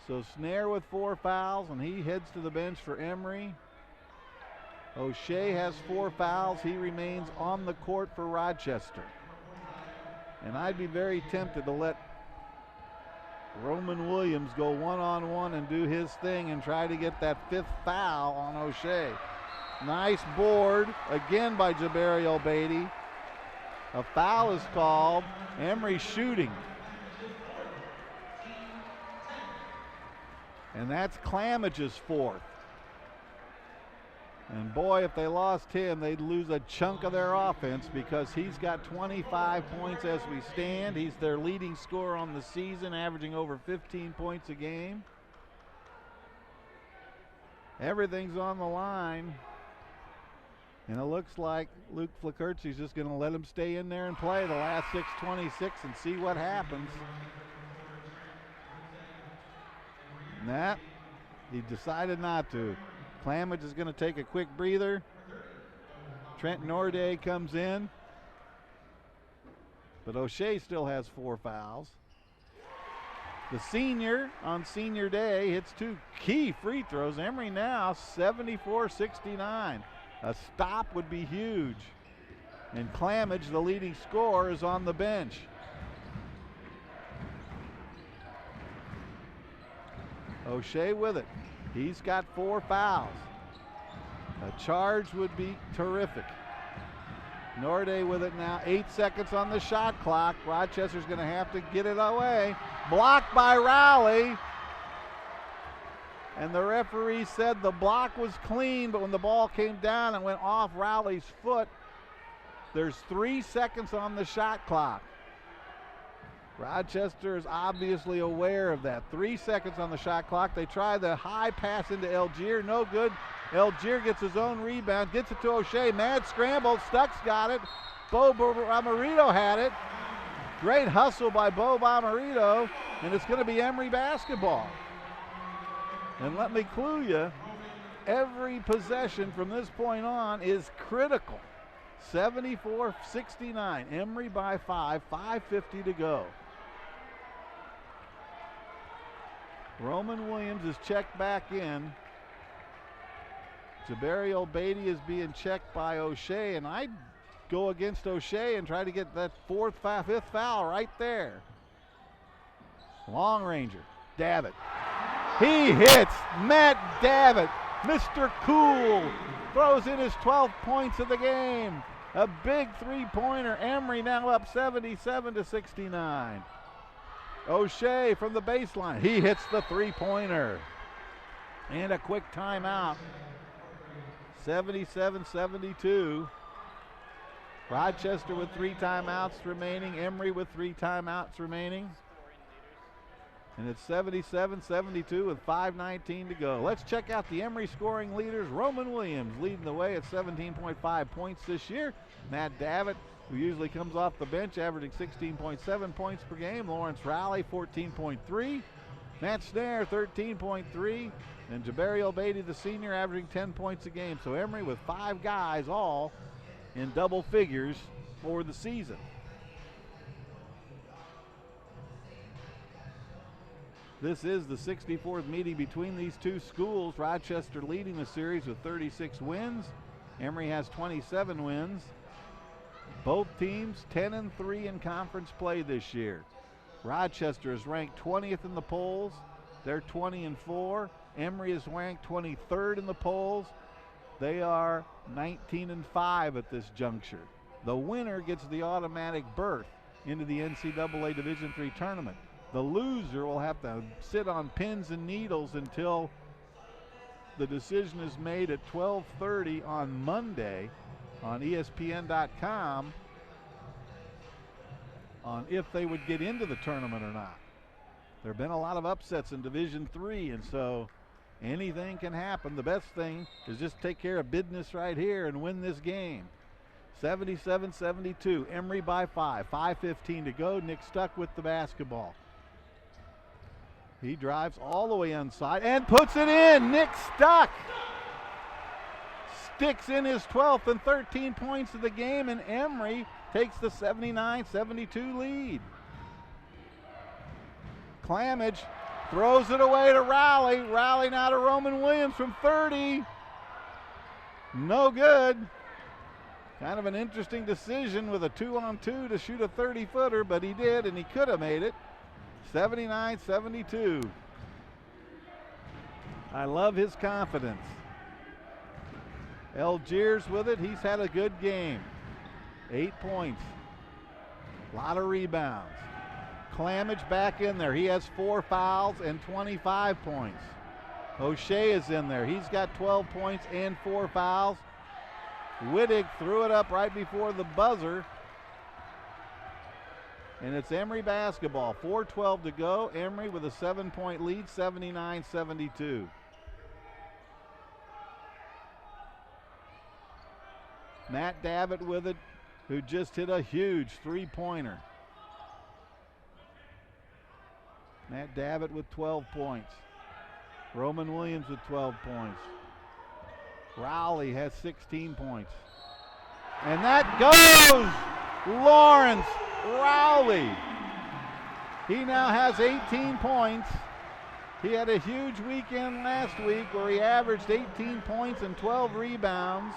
So Snare with 4 fouls, and he heads to the bench for Emory. O'Shea has 4 fouls. He remains on the court for Rochester. And I'd be very tempted to let Roman Williams go one-on-one and do his thing and try to get that 5th foul on O'Shea. Nice board again by Jabari El-Beatty. A foul is called. Emory shooting. And that's Clamage's 4th. And boy, if they lost him, they'd lose a chunk of their offense because he's got 25 points as we stand. He's their leading scorer on the season, averaging over 15 points a game. Everything's on the line. And it looks like Luke Flakertsy's just going to let him stay in there and play the last 6:26 and see what happens. Nah, he decided not to. Clamage is going to take a quick breather. Trent Norday comes in. But O'Shea still has 4 fouls. The senior on senior day hits 2 key free throws. Emory now 74-69. A stop would be huge. And Clamage, the leading scorer, is on the bench. O'Shea with it. He's got 4 fouls. A charge would be terrific. Norday with it now. 8 seconds on the shot clock. Rochester's going to have to get it away. Blocked by Rowley. And the referee said the block was clean, but when the ball came down and went off Rowley's foot, there's 3 seconds on the shot clock. Rochester is obviously aware of that. 3 seconds on the shot clock. They try the high pass into Algier. No good. Algier gets his own rebound. Gets it to O'Shea. Mad scramble. Stuck's got it. Bo Bomarito had it. Great hustle by Bo Bomarito. And it's going to be Emory basketball. And let me clue you, every possession from this point on is critical. 74-69. Emory by 5. 5:50 to go. Roman Williams is checked back in. Jabari El-Beatty is being checked by O'Shea, and I'd go against O'Shea and try to get that 5th foul right there. Long ranger, Davitt. He hits. Matt Davitt, Mr. Cool, throws in his 12 points of the game. A big 3-pointer. Emory now up 77-69. O'Shea from the baseline. He hits the 3-pointer. And a quick timeout. 77-72. Rochester with 3 timeouts remaining. Emory with 3 timeouts remaining. And it's 77-72 with 5:19 to go. Let's check out the Emory scoring leaders. Roman Williams leading the way at 17.5 points this year. Matt Davitt, who usually comes off the bench, averaging 16.7 points per game. Lawrence Rowley, 14.3. Matt Snare, 13.3. And Jabari El-Beatty, the senior, averaging 10 points a game. So Emory with 5 guys all in double figures for the season. This is the 64th meeting between these two schools. Rochester leading the series with 36 wins. Emory has 27 wins. Both teams 10-3 in conference play this year. Rochester is ranked 20th in the polls. They're 20-4. Emory is ranked 23rd in the polls. They are 19-5 at this juncture. The winner gets the automatic berth into the NCAA Division III tournament. The loser will have to sit on pins and needles until the decision is made at 12:30 on Monday on ESPN.com on if they would get into the tournament or not. There have been a lot of upsets in Division III, and so anything can happen. The best thing is just take care of business right here and win this game. 77-72, Emory by 5. 5:15 to go. Nick Stuck with the basketball. He drives all the way inside and puts it in. Nick Stuck sticks in his 12th and 13 points of the game, and Emory takes the 79-72 lead. Clamage throws it away to Rowley. Rowley now to Roman Williams from 30. No good. Kind of an interesting decision with a 2-on-2 to shoot a 30-footer, but he did, and he could have made it. 79-72. I love his confidence. Algiers with it. He's had a good game. 8 points. A lot of rebounds. Clamage back in there. He has 4 fouls and 25 points. O'Shea is in there. He's got 12 points and 4 fouls. Wittig threw it up right before the buzzer. And it's Emory basketball. 4:12 to go. Emory with a 7-point lead, 79-72. Matt Davitt with it, who just hit a huge three-pointer. Matt Davitt with 12 points. Roman Williams with 12 points. Rowley has 16 points. And that goes! Lawrence Rowley. He now has 18 points. He had a huge weekend last week where he averaged 18 points and 12 rebounds.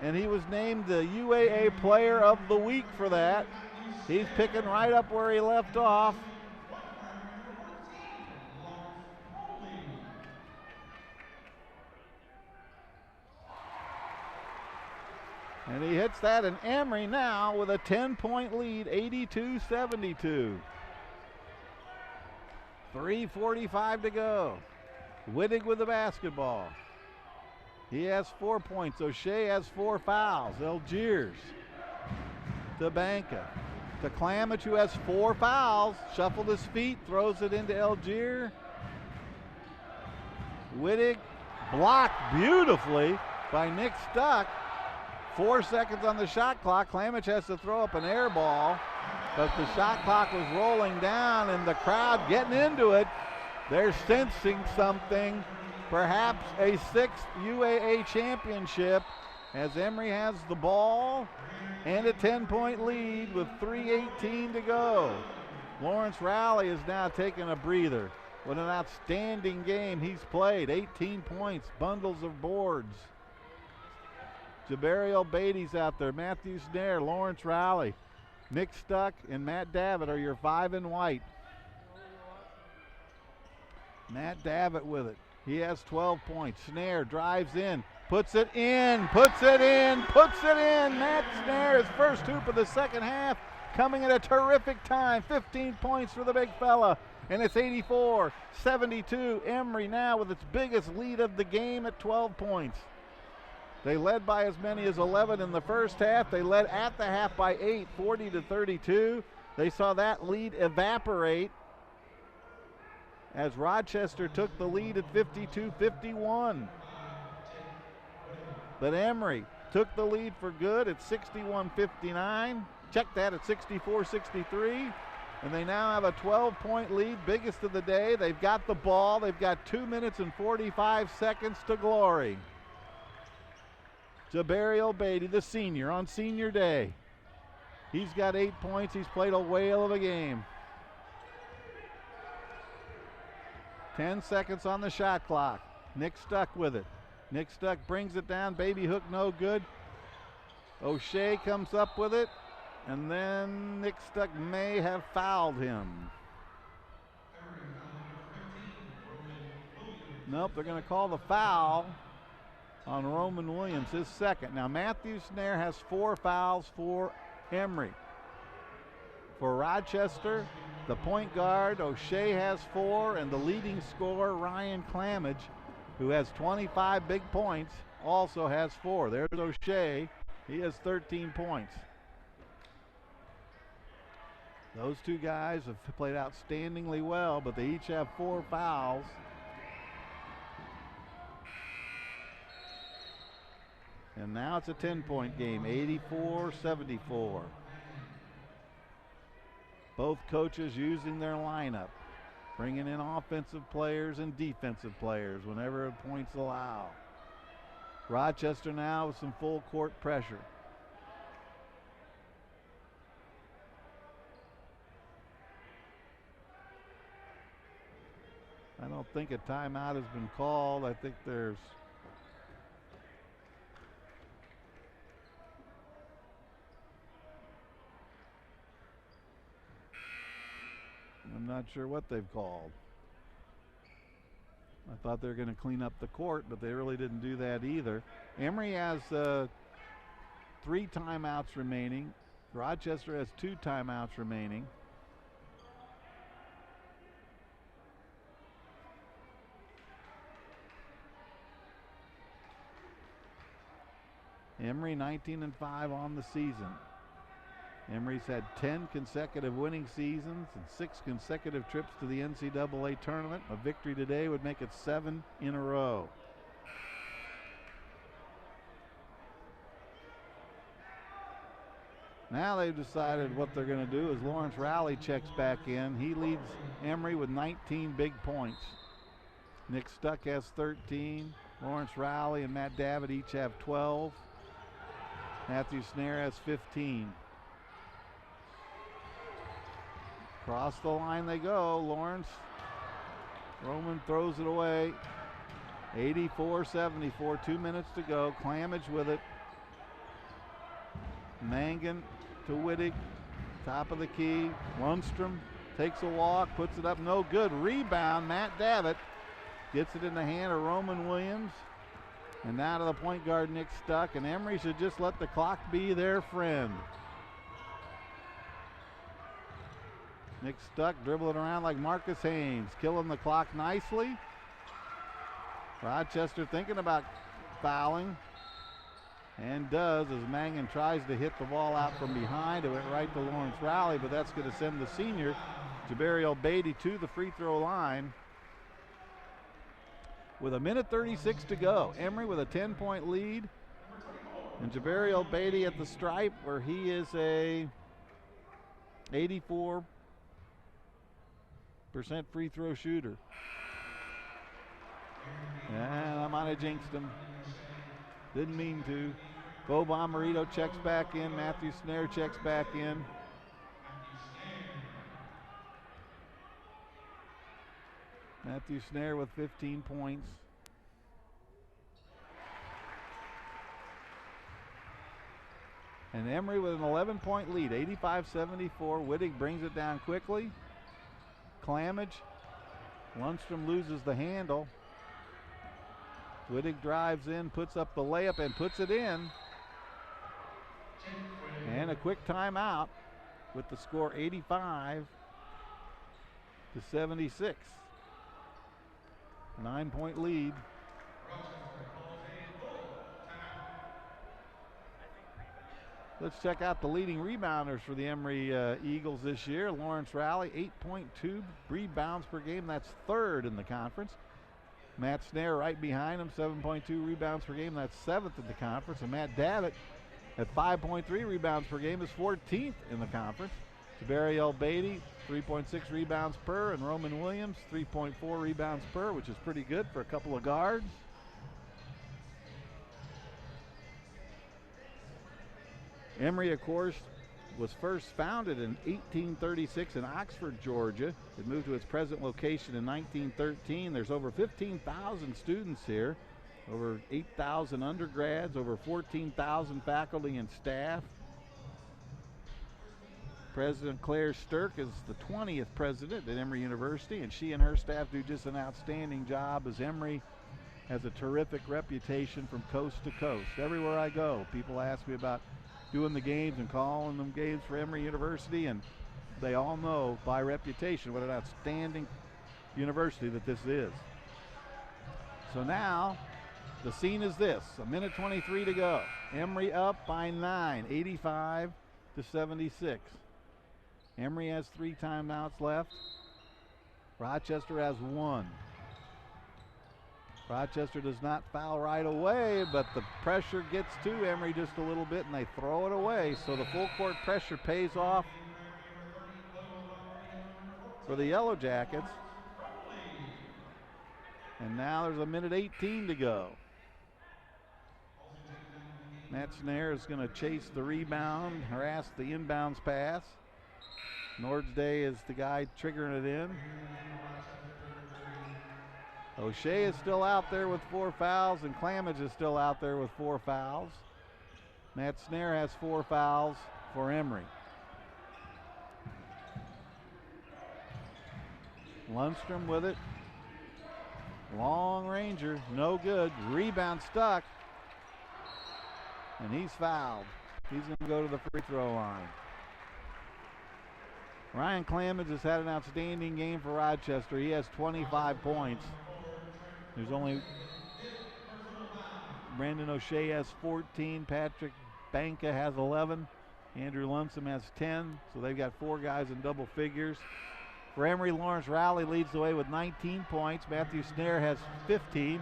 And he was named the UAA Player of the Week for that. He's picking right up where he left off. And he hits that, and Emory now with a 10-point lead, 82-72. 3:45 to go. Wittig with the basketball. He has 4 points. O'Shea has 4 fouls. Algiers to Banca. To Clamage, who has 4 fouls. Shuffled his feet, throws it into Algiers. Wittig blocked beautifully by Nick Stuck. 4 seconds on the shot clock. Clamage has to throw up an air ball, but the shot clock was rolling down and the crowd getting into it. They're sensing something, perhaps a 6th UAA championship, as Emory has the ball and a 10-point lead with 3:18 to go. Lawrence Rowley is now taking a breather. What an outstanding game he's played. 18 points, bundles of boards. Jabariel Beatty's out there. Matthew Snare, Lawrence Rowley, Nick Stuck, and Matt Davitt are your 5 in white. Matt Davitt with it. He has 12 points. Snare drives in, puts it in, puts it in, puts it in. Matt Snare, his first hoop of the second half, coming at a terrific time. 15 points for the big fella. And it's 84-72. Emory now with its biggest lead of the game at 12 points. They led by as many as 11 in the first half. They led at the half by 8, 40-32. They saw that lead evaporate as Rochester took the lead at 52-51. But Emory took the lead for good at 61-59. Check that at 64-63. And they now have a 12-point lead, biggest of the day. They've got the ball. They've got 2 minutes and 45 seconds to glory. Jabariel Beatty, the senior, on senior day. He's got 8 points. He's played a whale of a game. 10 seconds on the shot clock. Nick Stuck with it. Nick Stuck brings it down. Baby hook no good. O'Shea comes up with it. And then Nick Stuck may have fouled him. Nope, they're going to call the foul on Roman Williams, his second. Now Matthew Snare has 4 fouls for Emory. For Rochester, the point guard O'Shea has 4, and the leading scorer Ryan Clamage, who has 25 big points, also has 4. There's O'Shea. He has 13 points. Those two guys have played outstandingly well, but they each have 4 fouls. And now it's a 10-point game, 84-74. Both coaches using their lineup, bringing in offensive players and defensive players whenever points allow. Rochester now with some full court pressure. I don't think a timeout has been called. I think there's I'm not sure what they've called. I thought they were going to clean up the court, but they really didn't do that either. Emory has 3 timeouts remaining. Rochester has 2 timeouts remaining. Emory 19-5 on the season. Emory's had 10 consecutive winning seasons and 6 consecutive trips to the NCAA tournament. A victory today would make it 7 in a row. Now they've decided what they're going to do is Lawrence Rowley checks back in. He leads Emory with 19 big points. Nick Stuck has 13. Lawrence Rowley and Matt Davitt each have 12. Matthew Snare has 15. Across the line they go. Lawrence. Roman throws it away. 84-74, 2 minutes to go. Clamage with it. Mangan to Wittig, top of the key. Lundstrom takes a walk, puts it up, no good. Rebound, Matt Davitt gets it in the hand of Roman Williams. And now to the point guard, Nick Stuck. And Emory should just let the clock be their friend. Nick Stuck dribbling around like Marcus Haynes, killing the clock nicely. Rochester thinking about fouling. And does, as Mangan tries to hit the ball out from behind. It went right to Lawrence Rowley, but that's going to send the senior, Jabari El-Beatty, to the free throw line. With 1:36 to go. Emory with a 10-point lead. And Jabari El-Beatty at the stripe, where he is a 84% free throw shooter. And I might have jinxed him. Didn't mean to. Bo Bomarito checks back in. Matthew Snare checks back in. Matthew Snare with 15 points. And Emory with an 11-point lead, 85-74. Wittig brings it down quickly. Clamage. Lundstrom loses the handle. Wittig drives in, puts up the layup, and puts it in. And a quick timeout with the score 85-76. 9-point lead. Let's check out the leading rebounders for the Emory Eagles this year. Lawrence Rowley, 8.2 rebounds per game. That's third in the conference. Matt Snare right behind him, 7.2 rebounds per game. That's seventh in the conference. And Matt Davitt at 5.3 rebounds per game is 14th in the conference. Jabari El-Beatty, 3.6 rebounds per. And Roman Williams, 3.4 rebounds per, which is pretty good for a couple of guards. Emory, of course, was first founded in 1836 in Oxford, Georgia. It moved to its present location in 1913. There's over 15,000 students here, over 8,000 undergrads, over 14,000 faculty and staff. President Claire Stirk is the 20th president at Emory University, and she and her staff do just an outstanding job, as Emory has a terrific reputation from coast to coast. Everywhere I go, people ask me about doing the games and calling them games for Emory University, and they all know by reputation what an outstanding university that this is. So now the scene is this: 1:23 to go. Emory up by 9, 85-76. Emory has 3 timeouts left. Rochester has 1. Rochester does not foul right away, but the pressure gets to Emory just a little bit, and they throw it away. So the full court pressure pays off for the Yellow Jackets. And now there's 1:18 to go. Matt Snare is going to chase the rebound, harass the inbounds pass. Nordsday is the guy triggering it in. O'Shea is still out there with 4 fouls, and Clamage is still out there with 4 fouls. Matt Snare has 4 fouls for Emory. Lundstrom with it. Long ranger, no good. Rebound stuck. And he's fouled. He's going to go to the free throw line. Ryan Clamage has had an outstanding game for Rochester. He has 25 points. There's only Brandon O'Shea has 14. Patrick Banka has 11. Andrew Lundstrom has 10. So they've got 4 guys in double figures. For Emory, Lawrence Rowley leads the way with 19 points. Matthew Snare has 15.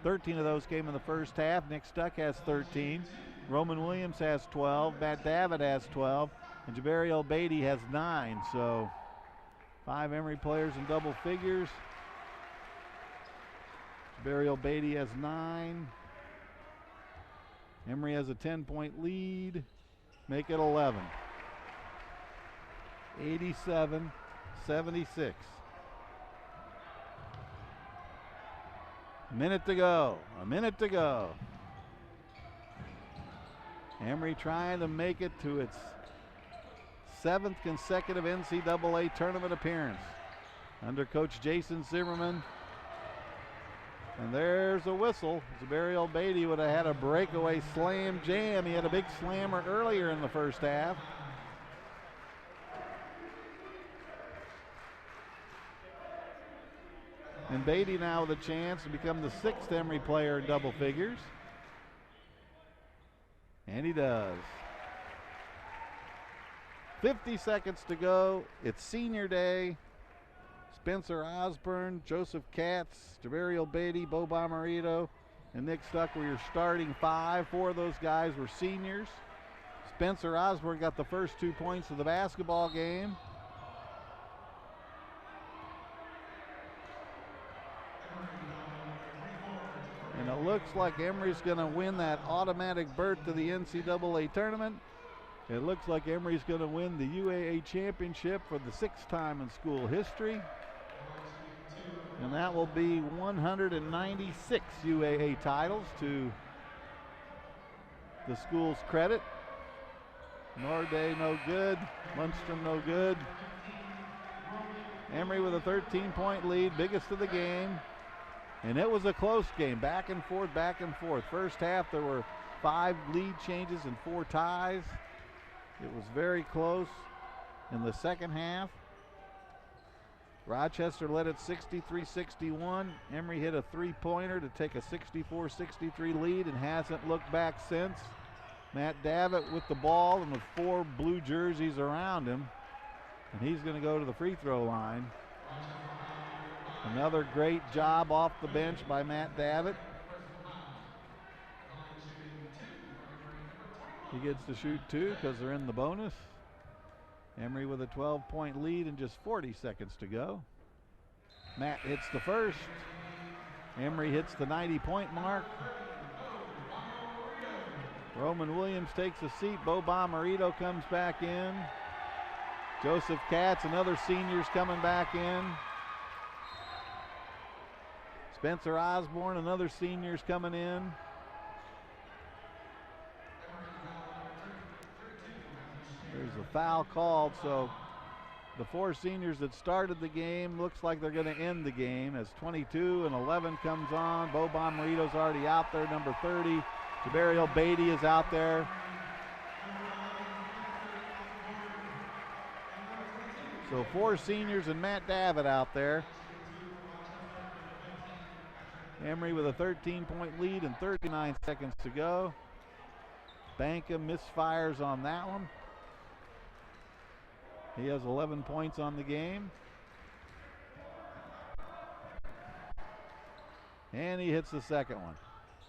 13 of those came in the first half. Nick Stuck has 13. Roman Williams has 12. Matt Davitt has 12. And Jabari El-Beatty has 9. So 5 Emory players in double figures. Jabari El-Beatty has 9. Emory has a 10-point lead. Make it 11. 87-76. A minute to go. Emory trying to make it to its 7th consecutive NCAA tournament appearance under Coach Jason Zimmerman. And there's a whistle. Jabari El-Beatty would have had a breakaway slam jam. He had a big slammer earlier in the first half. And Beatty now with a chance to become the 6th Emory player in double figures. And he does. 50 seconds to go. It's senior day. Spencer Osborne, Joseph Katz, Jabari El-Beatty, Bo Bomarito, and Nick Stuck were your starting 5. 4 of those guys were seniors. Spencer Osborne got the first 2 points of the basketball game. And it looks like Emory's going to win that automatic berth to the NCAA tournament. It looks like Emory's going to win the UAA championship for the 6th time in school history. And that will be 196 UAA titles to the school's credit. Norday no good. Lundstrom no good. Emory with a 13-point lead, biggest of the game. And it was a close game, back and forth, back and forth. First half there were 5 lead changes and 4 ties. It was very close. In the second half, Rochester led at 63-61. Emory hit a 3-pointer to take a 64-63 lead and hasn't looked back since. Matt Davitt with the ball and with 4 blue jerseys around him. And he's going to go to the free throw line. Another great job off the bench by Matt Davitt. He gets to shoot 2 because they're in the bonus. Emory with a 12-point lead and just 40 seconds to go. Matt hits the first. Emory hits the 90-point mark. Roman Williams takes a seat. Bo Bomarito comes back in. Joseph Katz, another senior's coming back in. Spencer Osborne, another senior's coming in. There's a foul called, so the 4 seniors that started the game looks like they're going to end the game as 22 and 11 comes on. Bo Bomarito's already out there, number 30. Jabari El-Beatty is out there. So 4 seniors and Matt Davitt out there. Emory with a 13-point lead and 39 seconds to go. Banka misfires on that one. He has 11 points on the game. And he hits the second one.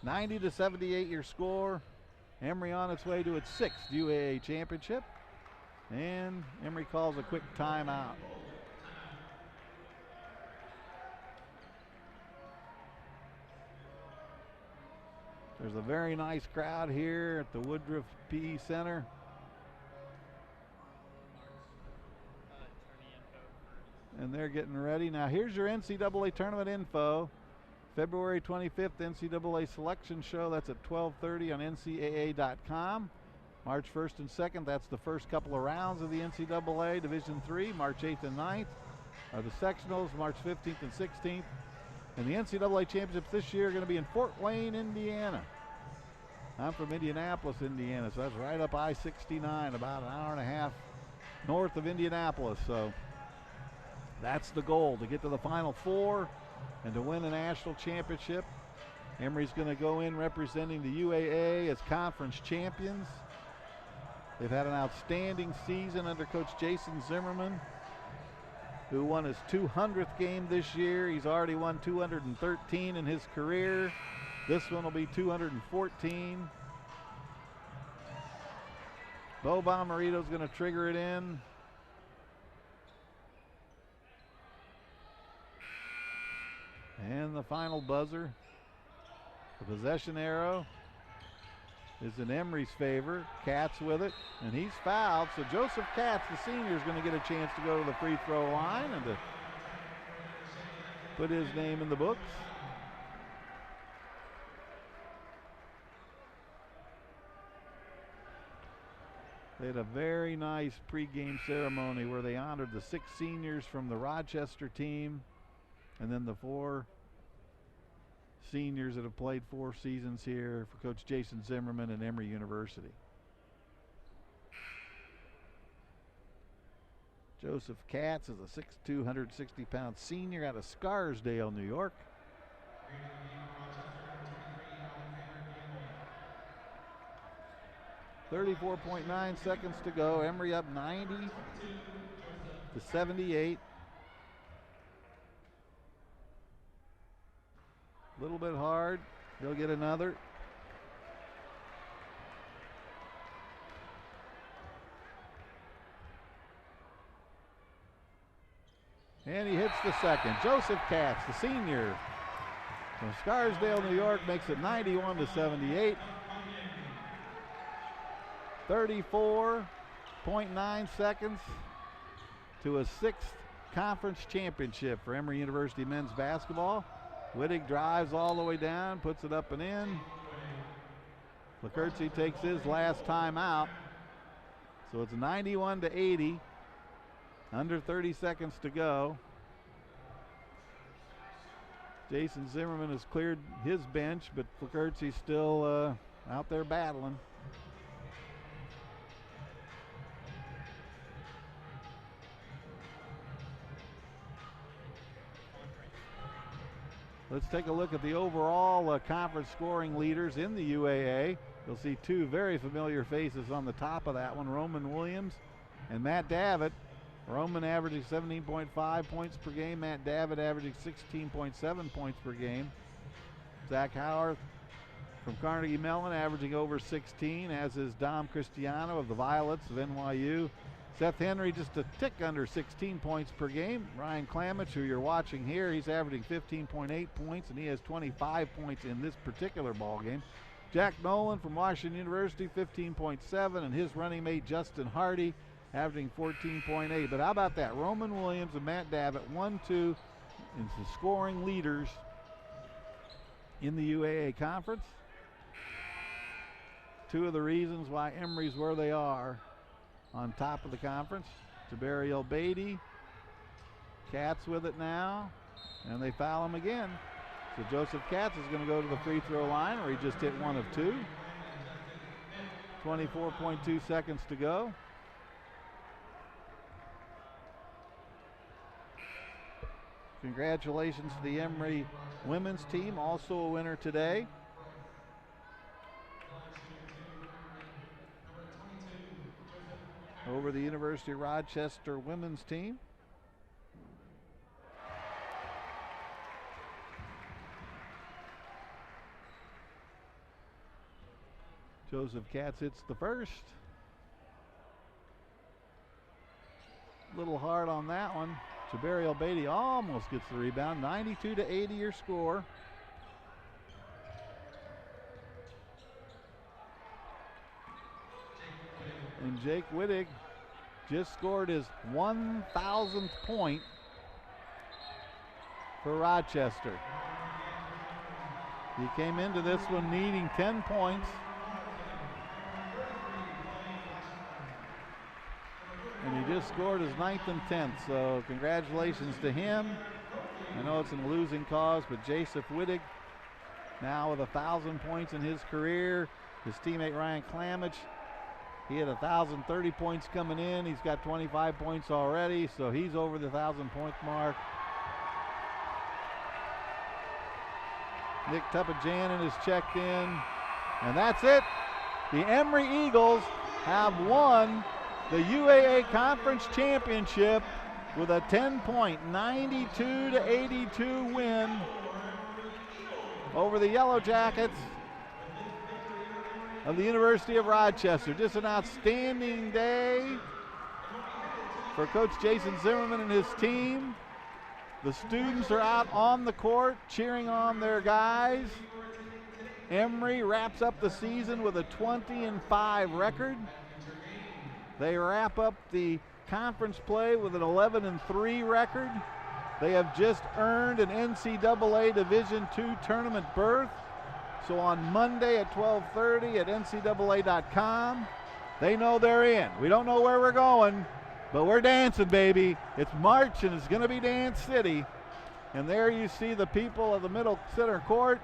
90-78 your score. Emory on its way to its 6th UAA championship. And Emory calls a quick timeout. There's a very nice crowd here at the Woodruff PE Center. And they're getting ready. Now here's your NCAA tournament info. February 25th NCAA selection show. That's at 12:30 on ncaa.com. March 1st and 2nd, that's the first couple of rounds of the NCAA Division III, March 8th and 9th. are the sectionals, March 15th and 16th. And the NCAA championships this year are going to be in Fort Wayne, Indiana. I'm from Indianapolis, Indiana, so that's right up I-69, about an hour and a half north of Indianapolis. So that's the goal, to get to the Final Four and to win a national championship. Emory's going to go in representing the UAA as conference champions. They've had an outstanding season under Coach Jason Zimmerman, who won his 200th game this year. He's already won 213 in his career. This one will be 214. Bo Bomarito's going to trigger it in. And the final buzzer, the possession arrow, is in Emory's favor. Katz with it, and he's fouled. So Joseph Katz, the senior, is going to get a chance to go to the free throw line and to put his name in the books. They had a very nice pregame ceremony where they honored the 6 seniors from the Rochester team and then the 4 seniors that have played 4 seasons here for Coach Jason Zimmerman and Emory University. Joseph Katz is a 6'2", 160-pound senior out of Scarsdale, New York. .39 seconds to go. Emory up 90-78. A little bit hard. He'll get another. And he hits the second. Joseph Katz, the senior from Scarsdale, New York, makes it 91-78. 34.9 seconds to a 6th conference championship for Emory University men's basketball. Wittig drives all the way down, puts it up and in. Lecurtsey takes his last time out. So it's 91-80. Under 30 seconds to go. Jason Zimmerman has cleared his bench, but Lecurtsey's still out there battling. Let's take a look at the overall conference scoring leaders in the UAA. You'll see 2 very familiar faces on the top of that one, Roman Williams and Matt Davitt. Roman averaging 17.5 points per game, Matt Davitt averaging 16.7 points per game. Zach Howarth from Carnegie Mellon averaging over 16, as is Dom Cristiano of the Violets of NYU. Seth Henry just a tick under 16 points per game. Ryan Klamich, who you're watching here, he's averaging 15.8 points, and he has 25 points in this particular ball game. Jack Nolan from Washington University, 15.7, and his running mate Justin Hardy averaging 14.8. But how about that? Roman Williams and Matt Davitt, 1-2 in the scoring leaders in the UAA conference. 2 of the reasons why Emory's where they are on top of the conference. Jabari El-Beatty, Katz with it now, and they foul him again. So Joseph Katz is going to go to the free throw line, where he just hit 1 of 2. 24.2 seconds to go. Congratulations to the Emory women's team, also a winner today. Over the University of Rochester women's team. Joseph Katz hits the first. A little hard on that one. Jabari El-Beatty almost gets the rebound. 92-80 your score. And Jake Wittig just scored his 1,000th point for Rochester. He came into this one needing 10 points. And he just scored his 9th and 10th, so congratulations to him. I know it's a losing cause, but Joseph Wittig now with 1,000 points in his career. His teammate Ryan Clamich, he had 1,030 points coming in. He's got 25 points already, so he's over the 1,000-point mark. Nick Tupajanin is checked in, and that's it. The Emory Eagles have won the UAA Conference Championship with a 10-point, 92-82 win over the Yellow Jackets of the University of Rochester. Just an outstanding day for Coach Jason Zimmerman and his team. The students are out on the court cheering on their guys. Emory wraps up the season with a 20-5 record. They wrap up the conference play with an 11-3 record. They have just earned an NCAA Division II tournament berth. So on Monday at 12:30 at ncaa.com, they know they're in. We don't know where we're going, but we're dancing, baby. It's March, and it's going to be Dance City. And there you see the people of the middle center court.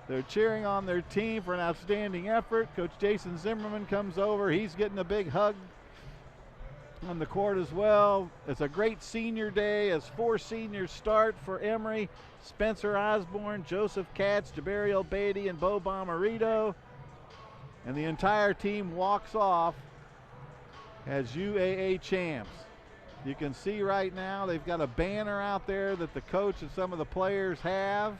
They're cheering on their team for an outstanding effort. Coach Jason Zimmerman comes over. He's getting a big hug on the court as well. It's a great senior day as 4 seniors start for Emory. Spencer Osborne, Joseph Katz, Jabariel Beatty, and Bo Bomarito. And the entire team walks off as UAA champs. You can see right now they've got a banner out there that the coach and some of the players have.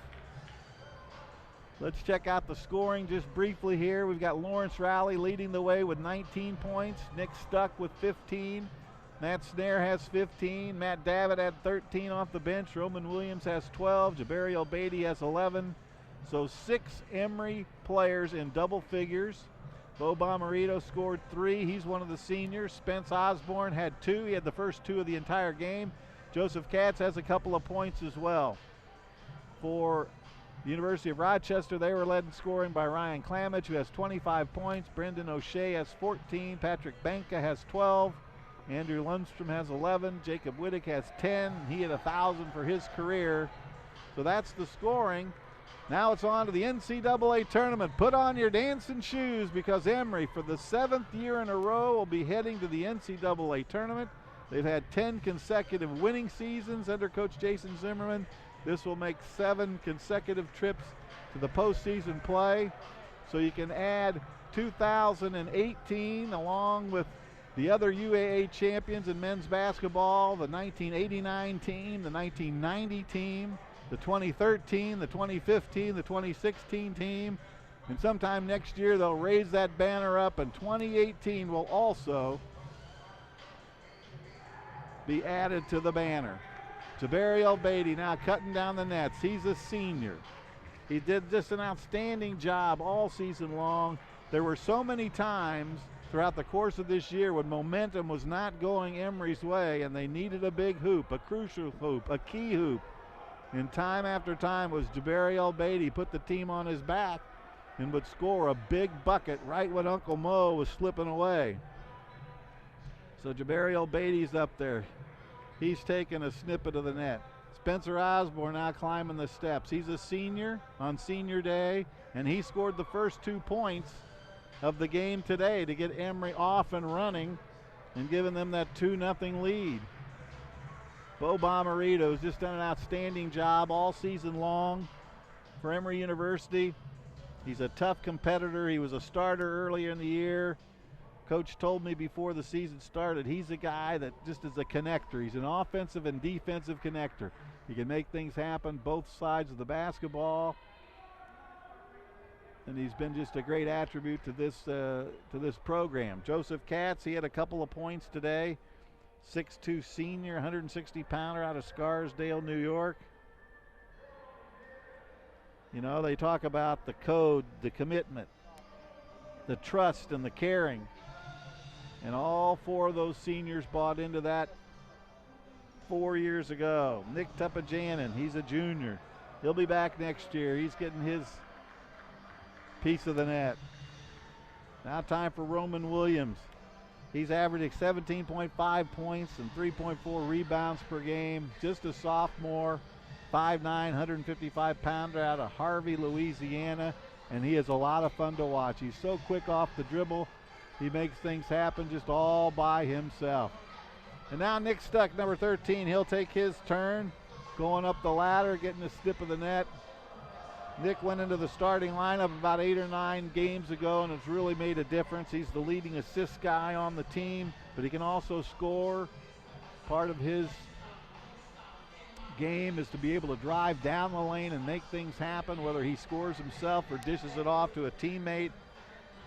Let's check out the scoring just briefly here. We've got Lawrence Rowley leading the way with 19 points. Nick Stuck with 15. Matt Snare has 15. Matt Davitt had 13 off the bench. Roman Williams has 12. Jabariel Beatty has 11. So 6 Emory players in double figures. Bo Bomarito scored 3. He's one of the seniors. Spence Osborne had 2. He had the first 2 of the entire game. Joseph Katz has a couple of points as well. For the University of Rochester, they were led in scoring by Ryan Clamich, who has 25 points. Brendan O'Shea has 14. Patrick Benka has 12. Andrew Lundstrom has 11. Jacob Wittig has 10. He had 1,000 for his career. So that's the scoring. Now it's on to the NCAA tournament. Put on your dancing shoes because Emory, for the 7th year in a row, will be heading to the NCAA tournament. They've had 10 consecutive winning seasons under Coach Jason Zimmerman. This will make 7 consecutive trips to the postseason play. So you can add 2018 along with the other UAA champions in men's basketball, the 1989 team, the 1990 team, the 2013, the 2015, the 2016 team. And sometime next year they'll raise that banner up, and 2018 will also be added to the banner. Jabariel Beatty now cutting down the nets. He's a senior. He did just an outstanding job all season long. There were so many times throughout the course of this year when momentum was not going Emory's way and they needed a big hoop, a crucial hoop, a key hoop. And time after time was Jabariel Beatty put the team on his back and would score a big bucket right when Uncle Mo was slipping away. So Jabariel Beatty's up there. He's taking a snippet of the net. Spencer Osborne now climbing the steps. He's a senior on senior day, and he scored the first 2 points of the game today to get Emory off and running and giving them that 2-0 lead. Bo Bomarito's just done an outstanding job all season long for Emory University. He's a tough competitor. He was a starter earlier in the year. Coach told me before the season started, he's a guy that just is a connector. He's an offensive and defensive connector. He can make things happen both sides of the basketball. And he's been just a great attribute to this program. Joseph Katz, he had a couple of points today. 6'2" senior, 160-pounder out of Scarsdale, New York. You know, they talk about the code, the commitment, the trust, and the caring. And all 4 of those seniors bought into that 4 years ago. Nick Tupajanin, he's a junior. He'll be back next year. He's getting his piece of the net. Now time for Roman Williams. He's averaging 17.5 points and 3.4 rebounds per game. Just a sophomore, 5'9", 155-pounder out of Harvey, Louisiana. And he is a lot of fun to watch. He's so quick off the dribble. He makes things happen just all by himself. And now Nick Stuck, number 13, he'll take his turn. Going up the ladder, getting the snip of the net. Nick went into the starting lineup about 8 or 9 games ago, and it's really made a difference. He's the leading assist guy on the team, but he can also score. Part of his game is to be able to drive down the lane and make things happen, whether he scores himself or dishes it off to a teammate.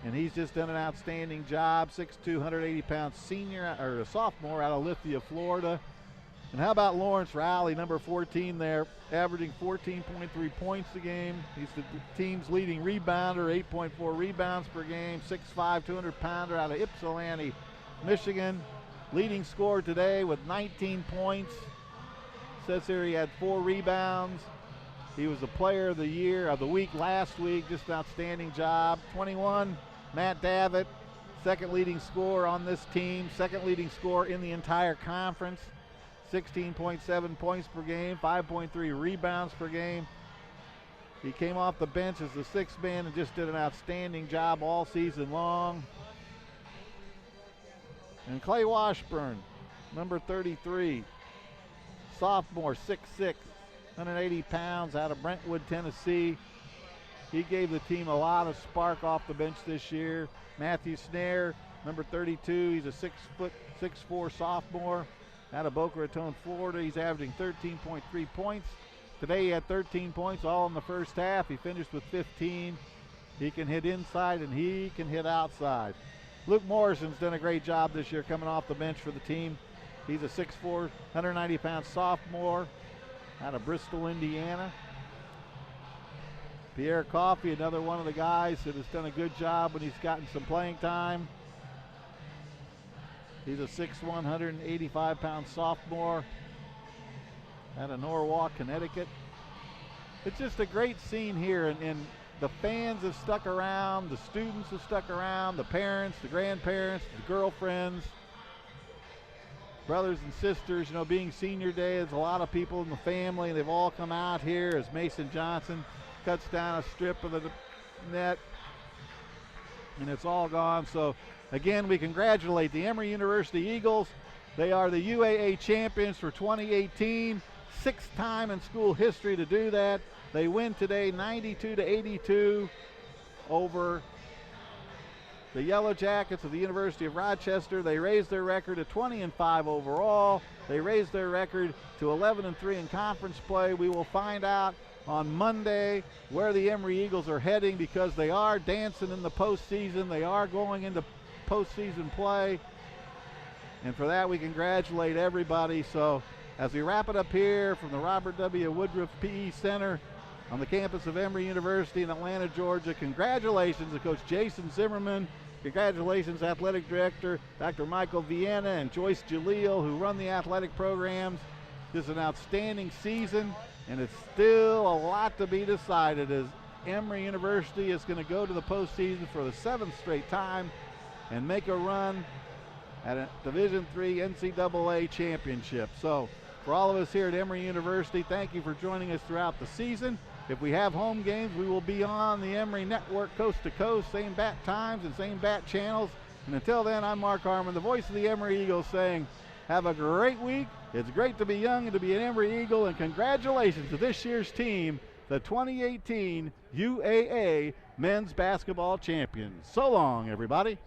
And he's just done an outstanding job. 6'2", 180-pound senior, or a sophomore out of Lithia, Florida. And how about Lawrence Rowley, number 14 there, averaging 14.3 points a game. He's the team's leading rebounder, 8.4 rebounds per game, 6'5", 200-pounder out of Ypsilanti, Michigan. Leading scorer today with 19 points. Says here he had 4 rebounds. He was the player of the year, of the week last week. Just an outstanding job. 21, Matt Davitt, second leading scorer on this team, second leading scorer in the entire conference. 16.7 points per game, 5.3 rebounds per game. He came off the bench as the sixth man and just did an outstanding job all season long. And Clay Washburn, number 33, sophomore, 6'6", 180 pounds out of Brentwood, Tennessee. He gave the team a lot of spark off the bench this year. Matthew Snare, number 32, he's a 6'4" sophomore out of Boca Raton, Florida. He's averaging 13.3 points. Today he had 13 points all in the first half. He finished with 15. He can hit inside and he can hit outside. Luke Morrison's done a great job this year coming off the bench for the team. He's a 6'4", 190-pound sophomore out of Bristol, Indiana. Pierre Coffey, another one of the guys that has done a good job when he's gotten some playing time. He's a 6'1", 185-pound sophomore out of Norwalk, Connecticut. It's just a great scene here, and the fans have stuck around, the students have stuck around, the parents, the grandparents, the girlfriends, brothers and sisters. You know, being senior day, there's a lot of people in the family, and they've all come out here as Mason Johnson cuts down a strip of the net, and it's all gone. So again, we congratulate the Emory University Eagles. They are the UAA champions for 2018, sixth time in school history to do that. They win today 92-82 over the Yellow Jackets of the University of Rochester. They raised their record to 20-5 overall. They raised their record to 11-3 in conference play. We will find out on Monday where the Emory Eagles are heading, because they are dancing in the postseason. They are going into postseason play. And for that, we congratulate everybody. So as we wrap it up here from the Robert W. Woodruff PE Center on the campus of Emory University in Atlanta, Georgia, congratulations to Coach Jason Zimmerman. Congratulations, Athletic Director Dr. Michael Vienna and Joyce Jaleel, who run the athletic programs. This is an outstanding season, and it's still a lot to be decided, as Emory University is going to go to the postseason for the 7th straight time and make a run at a Division III NCAA championship. So for all of us here at Emory University, thank you for joining us throughout the season. If we have home games, we will be on the Emory Network coast to coast, same bat times and same bat channels. And until then, I'm Mark Harmon, the voice of the Emory Eagles, saying have a great week. It's great to be young and to be an Emory Eagle, and congratulations to this year's team, the 2018 UAA Men's Basketball Champions. So long, everybody.